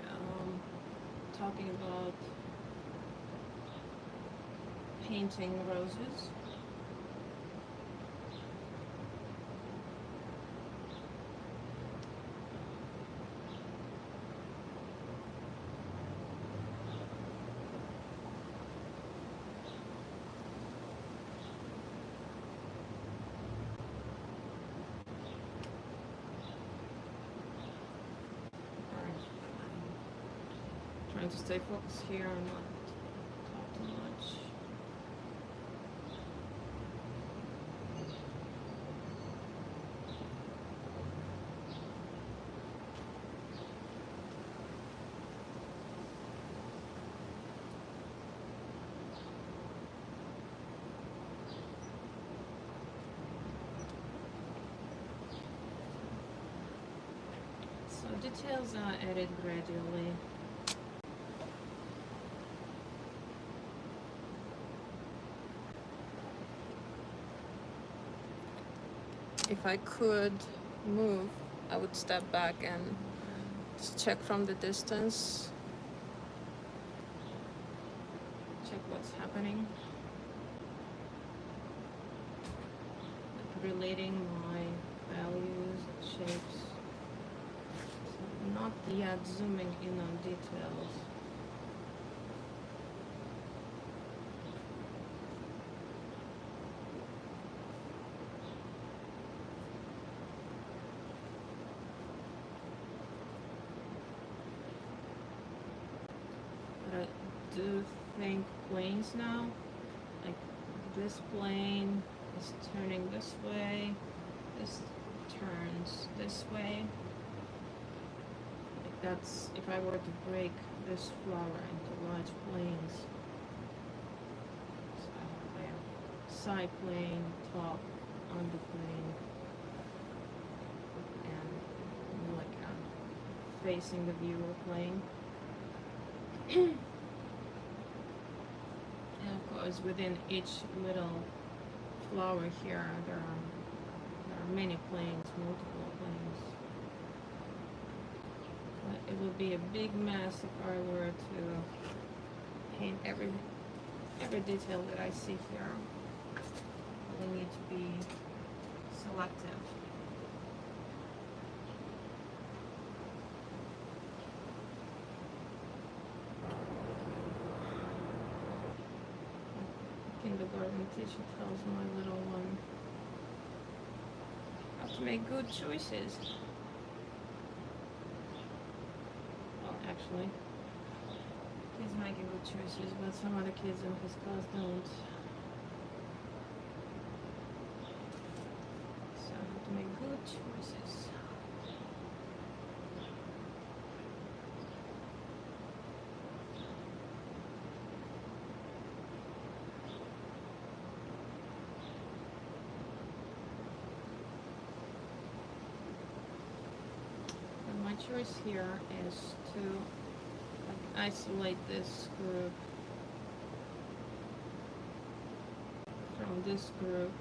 talking about painting roses. to stay focused here and not talk too much. So details are added gradually. If I could move, I would step back and just check from the distance. Check what's happening. Like relating my values and shapes. So not yet zooming in on details. But I do think planes now, like this plane is turning this way, this turns this way. Like that's, if I were to break this flower into large planes, so I have side plane, top, underplane, and like facing the viewer plane. And of course, within each little flower here, there are many planes, multiple planes. But it would be a big mess if I were to paint every detail that I see here. They need to be selective. Kindergarten teacher tells my little one, you have to make good choices. Well, actually, he's making good choices, but some other kids in his class don't. So I have to make good choices. My choice here is to isolate this group from this group.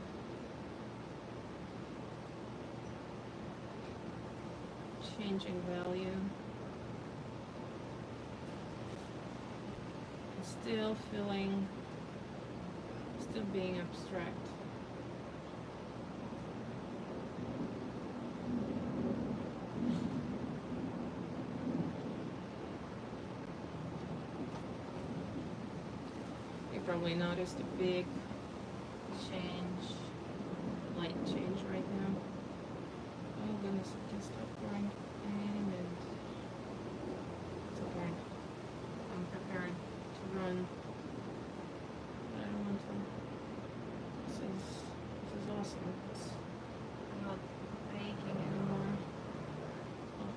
Changing value. And still being abstract. Probably noticed a big change, light change right now. Oh goodness, I can stop pouring any minute. It's okay. I'm prepared to run, but I don't want to. This is awesome. I'm not baking anymore. Oh,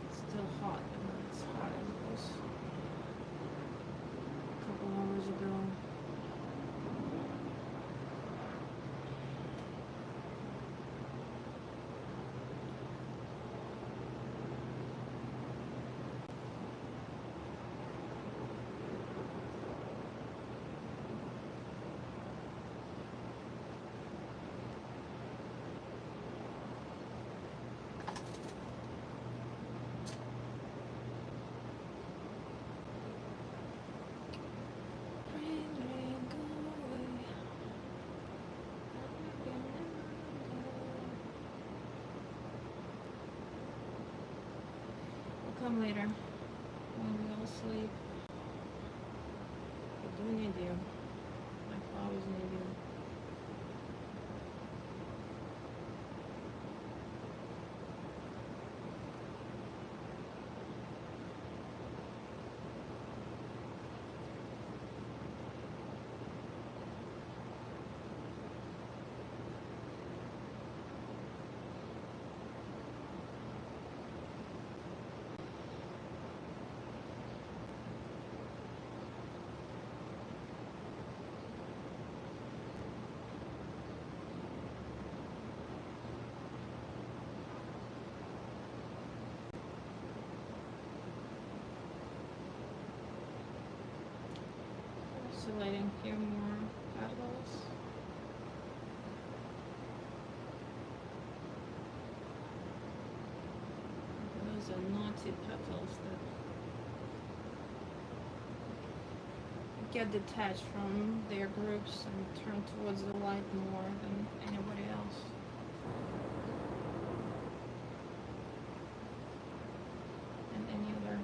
it's still hot, and when it's hot as it was couple hours ago. Come later, when we all sleep. I do need you. My flowers need you. isolating a few more petals. Those are naughty petals that get detached from their groups and turn towards the light more than anybody else. And any other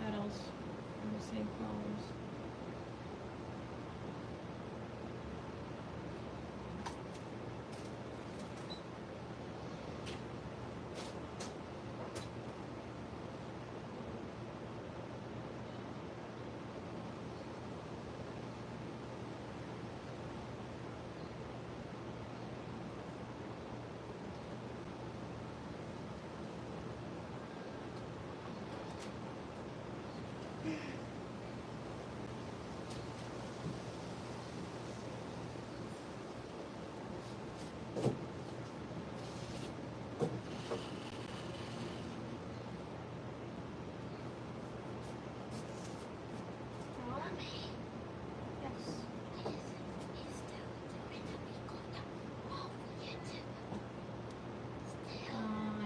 petals from the same flowers.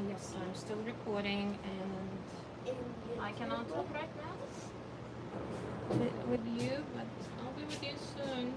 Yes, I'm still recording and I cannot talk right now with you, but I'll be with you soon.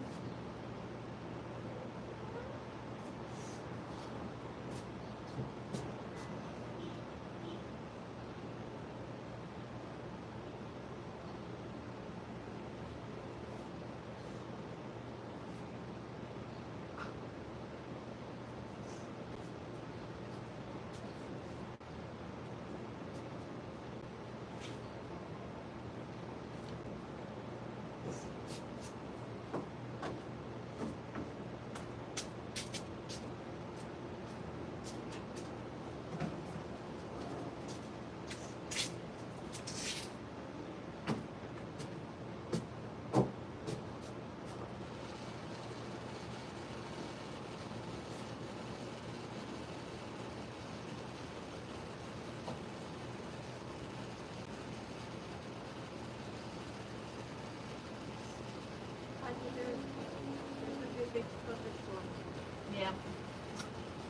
Yeah,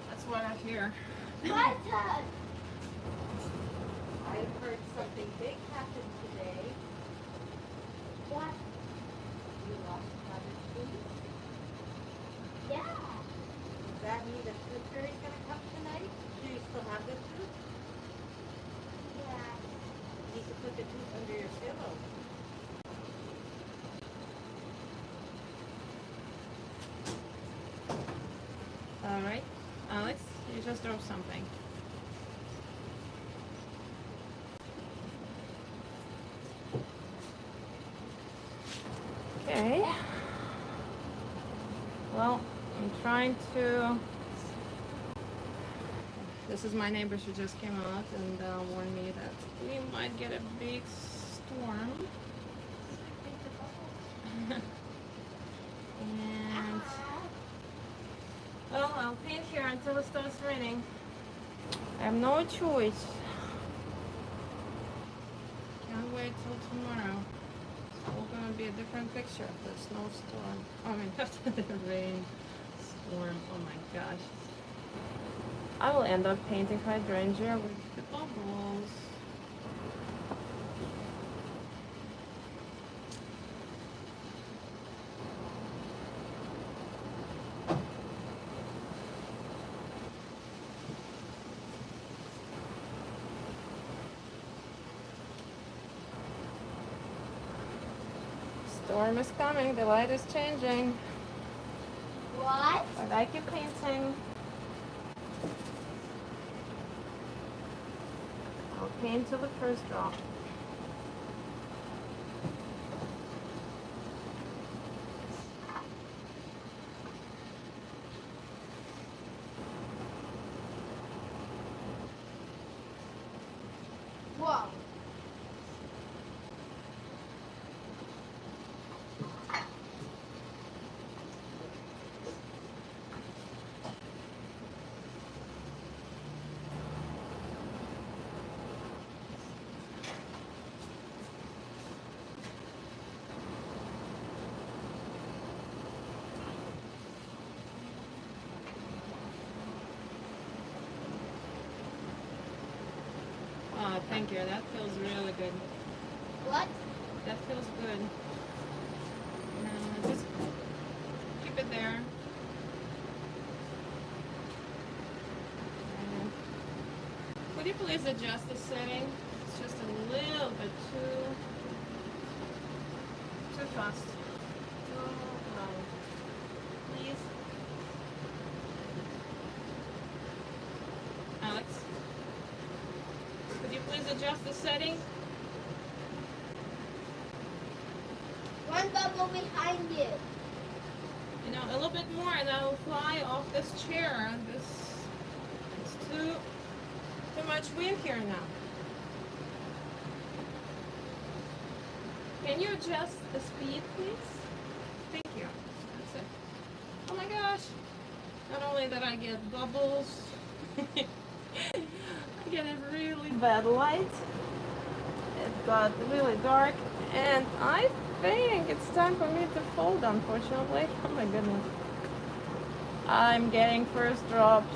that's what I hear. My turn. I've heard something big happen today. What? You lost cabbage seeds. Yeah. Does that mean the tooth fairy's gonna come tonight? Do you still have the tooth? Yeah. You need to put the tooth under your pillow. All right, Alex, you just dropped something. Okay. Well, I'm trying to. This is my neighbor. She just came out and warned me that we might get a big storm. And well, I'll paint here until it starts raining. I have no choice. Can't wait till tomorrow. It's all gonna be a different picture of the snowstorm. I mean, after the rain storm. Oh my gosh. I will end up painting hydrangea with the bubbles. Storm is coming, the light is changing. What? But I keep painting. I'll paint till the first drop. Whoa. Thank you. That feels really good. What? That feels good. Just keep it there. And could you please adjust the setting? It's just a little bit too fast. Too low. Please. Alex, could you please adjust the setting? One bubble behind you. You know, a little bit more and I will fly off this chair. It's too much wind here now. Can you adjust the speed, please? Thank you. That's it. Oh my gosh. Not only that I get bubbles, I get a really bad light. It got really dark and I think it's time for me to fold, unfortunately. Oh my goodness. I'm getting first drops.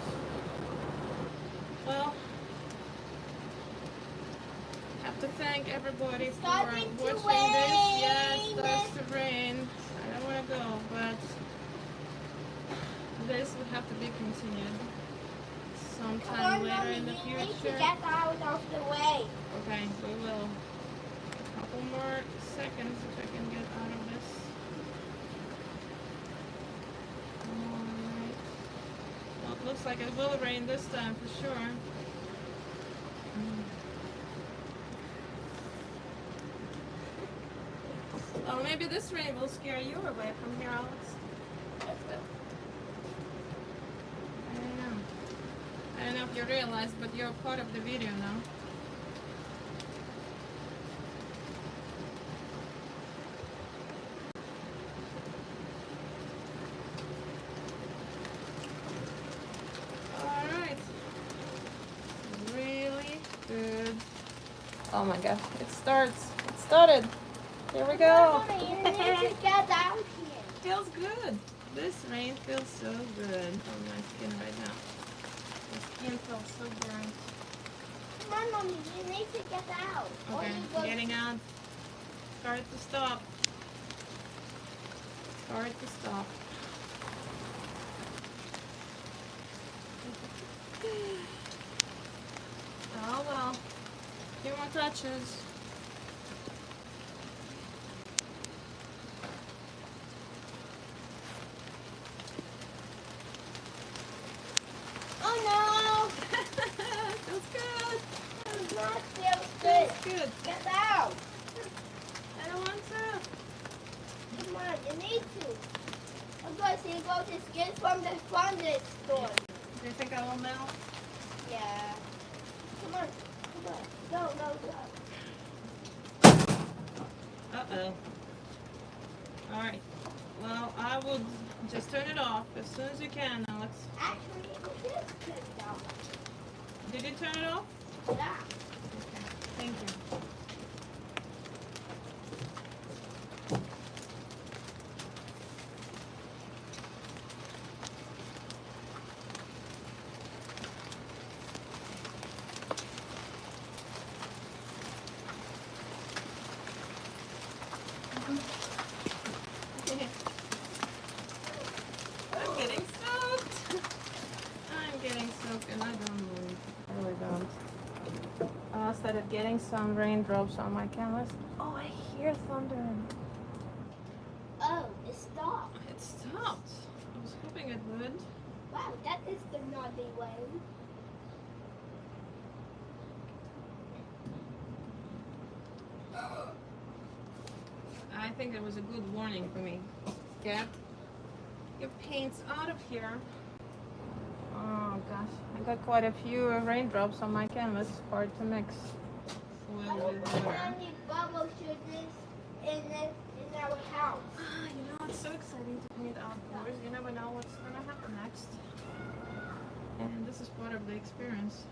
Well, I have to thank everybody for Starting to watching rain. this. Yes, it starts to rain. I don't want to go, but this will have to be continued sometime later in the You need to future. get out of the way. Okay, we will. A couple more seconds if I can get out of this. Alright. Well, it looks like it will rain this time for sure. Oh, maybe this rain will scare you away from here, Alex. I don't know if you realize, but you're part of the video now. Alright. Really good. Oh my gosh, it starts. It started. Here we go. You need to get out here. Feels good. This rain feels so good on my skin right now. My skin feels so burnt. Come on, Mommy, you need to get out. Or Okay, you go getting out. Start to stop. Start to stop. Oh well. A few more touches. Oh no! Feels good. It's not feel Feels good. good. Get out. I don't want to. Come on, you need to. Of course, you go to get from the funded store. Do you think I will melt? Yeah. Come on. Come on. Go, go, go. Uh-oh. Alright. Well, I would just turn it off as soon as you can, Alex. Actually, it is good now. Did you turn it off? Yeah. Okay. Thank you. I'm getting soaked. I'm getting soaked and I don't move. I really don't. I started getting some raindrops on my canvas. Oh, I hear thunder. Oh, it stopped. It stopped. I was hoping it would. Wow, that is the naughty way. I think it was a good warning for me. Get your paints out of here. Oh gosh, I got quite a few raindrops on my canvas. Hard to mix foil with How water. many bubble shooters in our house? You know, it's so exciting to paint outdoors. You never know what's gonna happen next. And this is part of the experience.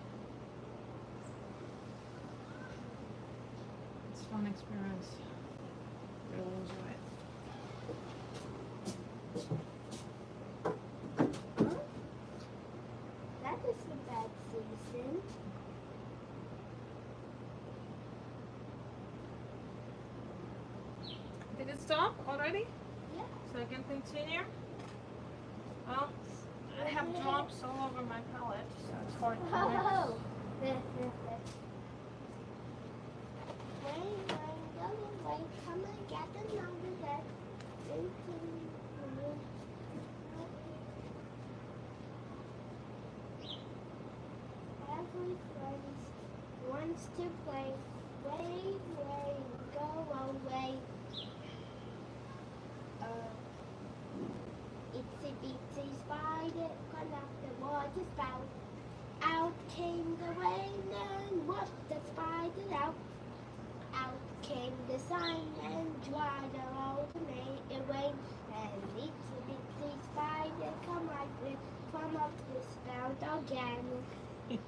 It's a fun experience. Really enjoy it. That is a bad season. already? Yeah. So I can continue? Well, I have drops all over my palette, so it's hard to Oh. mix. Wait, come and get another bed. Every friend wants to play. Way, go away. Itsy bitsy spider got up the water spout. Out came the rain and washed the spider out. Out came the sun and dried all the rain. And itsy bitsy spider come up the spout again.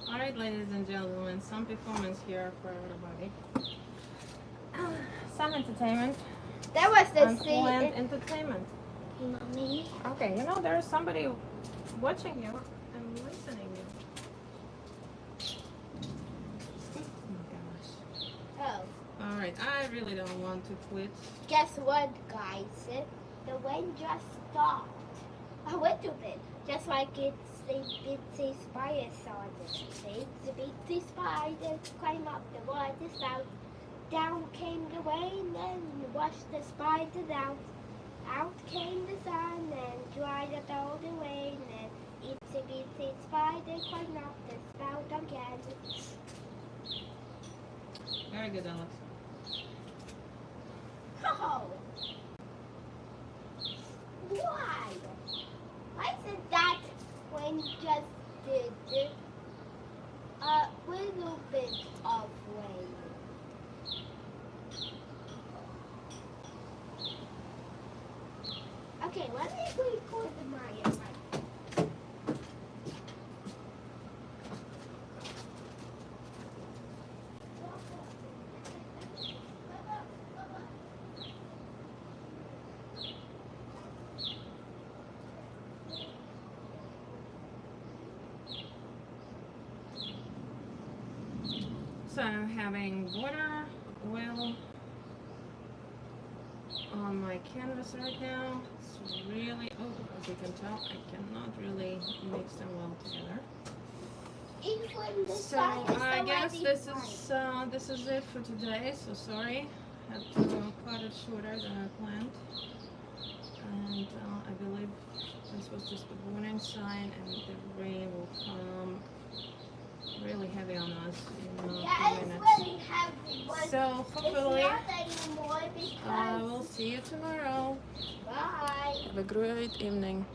Alright, ladies and gentlemen, some performance here for everybody. Some entertainment. That was the Unplanned entertainment. Mommy. Okay, you know there's somebody watching you and listening you. Oh my gosh. Oh, Alright, I really don't want to quit. guess what, guys? The wind just stopped. A little bit, just like it's a bitsy spider song. It's a bitsy spider climb up the water spout. Down came the rain and washed the spider out. Out came the sun and dried up all the rain. And it's a bitsy spider climb up the spout again. Very good, Alex. Oh! Why? Why is that when just did a little bit of rain? Okay, let me record the Maya. So I'm having water, oil on my canvas right now. It's really, as you can tell, I cannot really mix them well together. Even the So sun is I guess already this is it for today. So sorry, had to cut it shorter than I planned. And I believe this was just a warning sign, and the rain will come really heavy on us in a Yeah, few it's minutes. really heavy, but So it's hopefully not anymore because we'll see you tomorrow. bye. Have a great evening.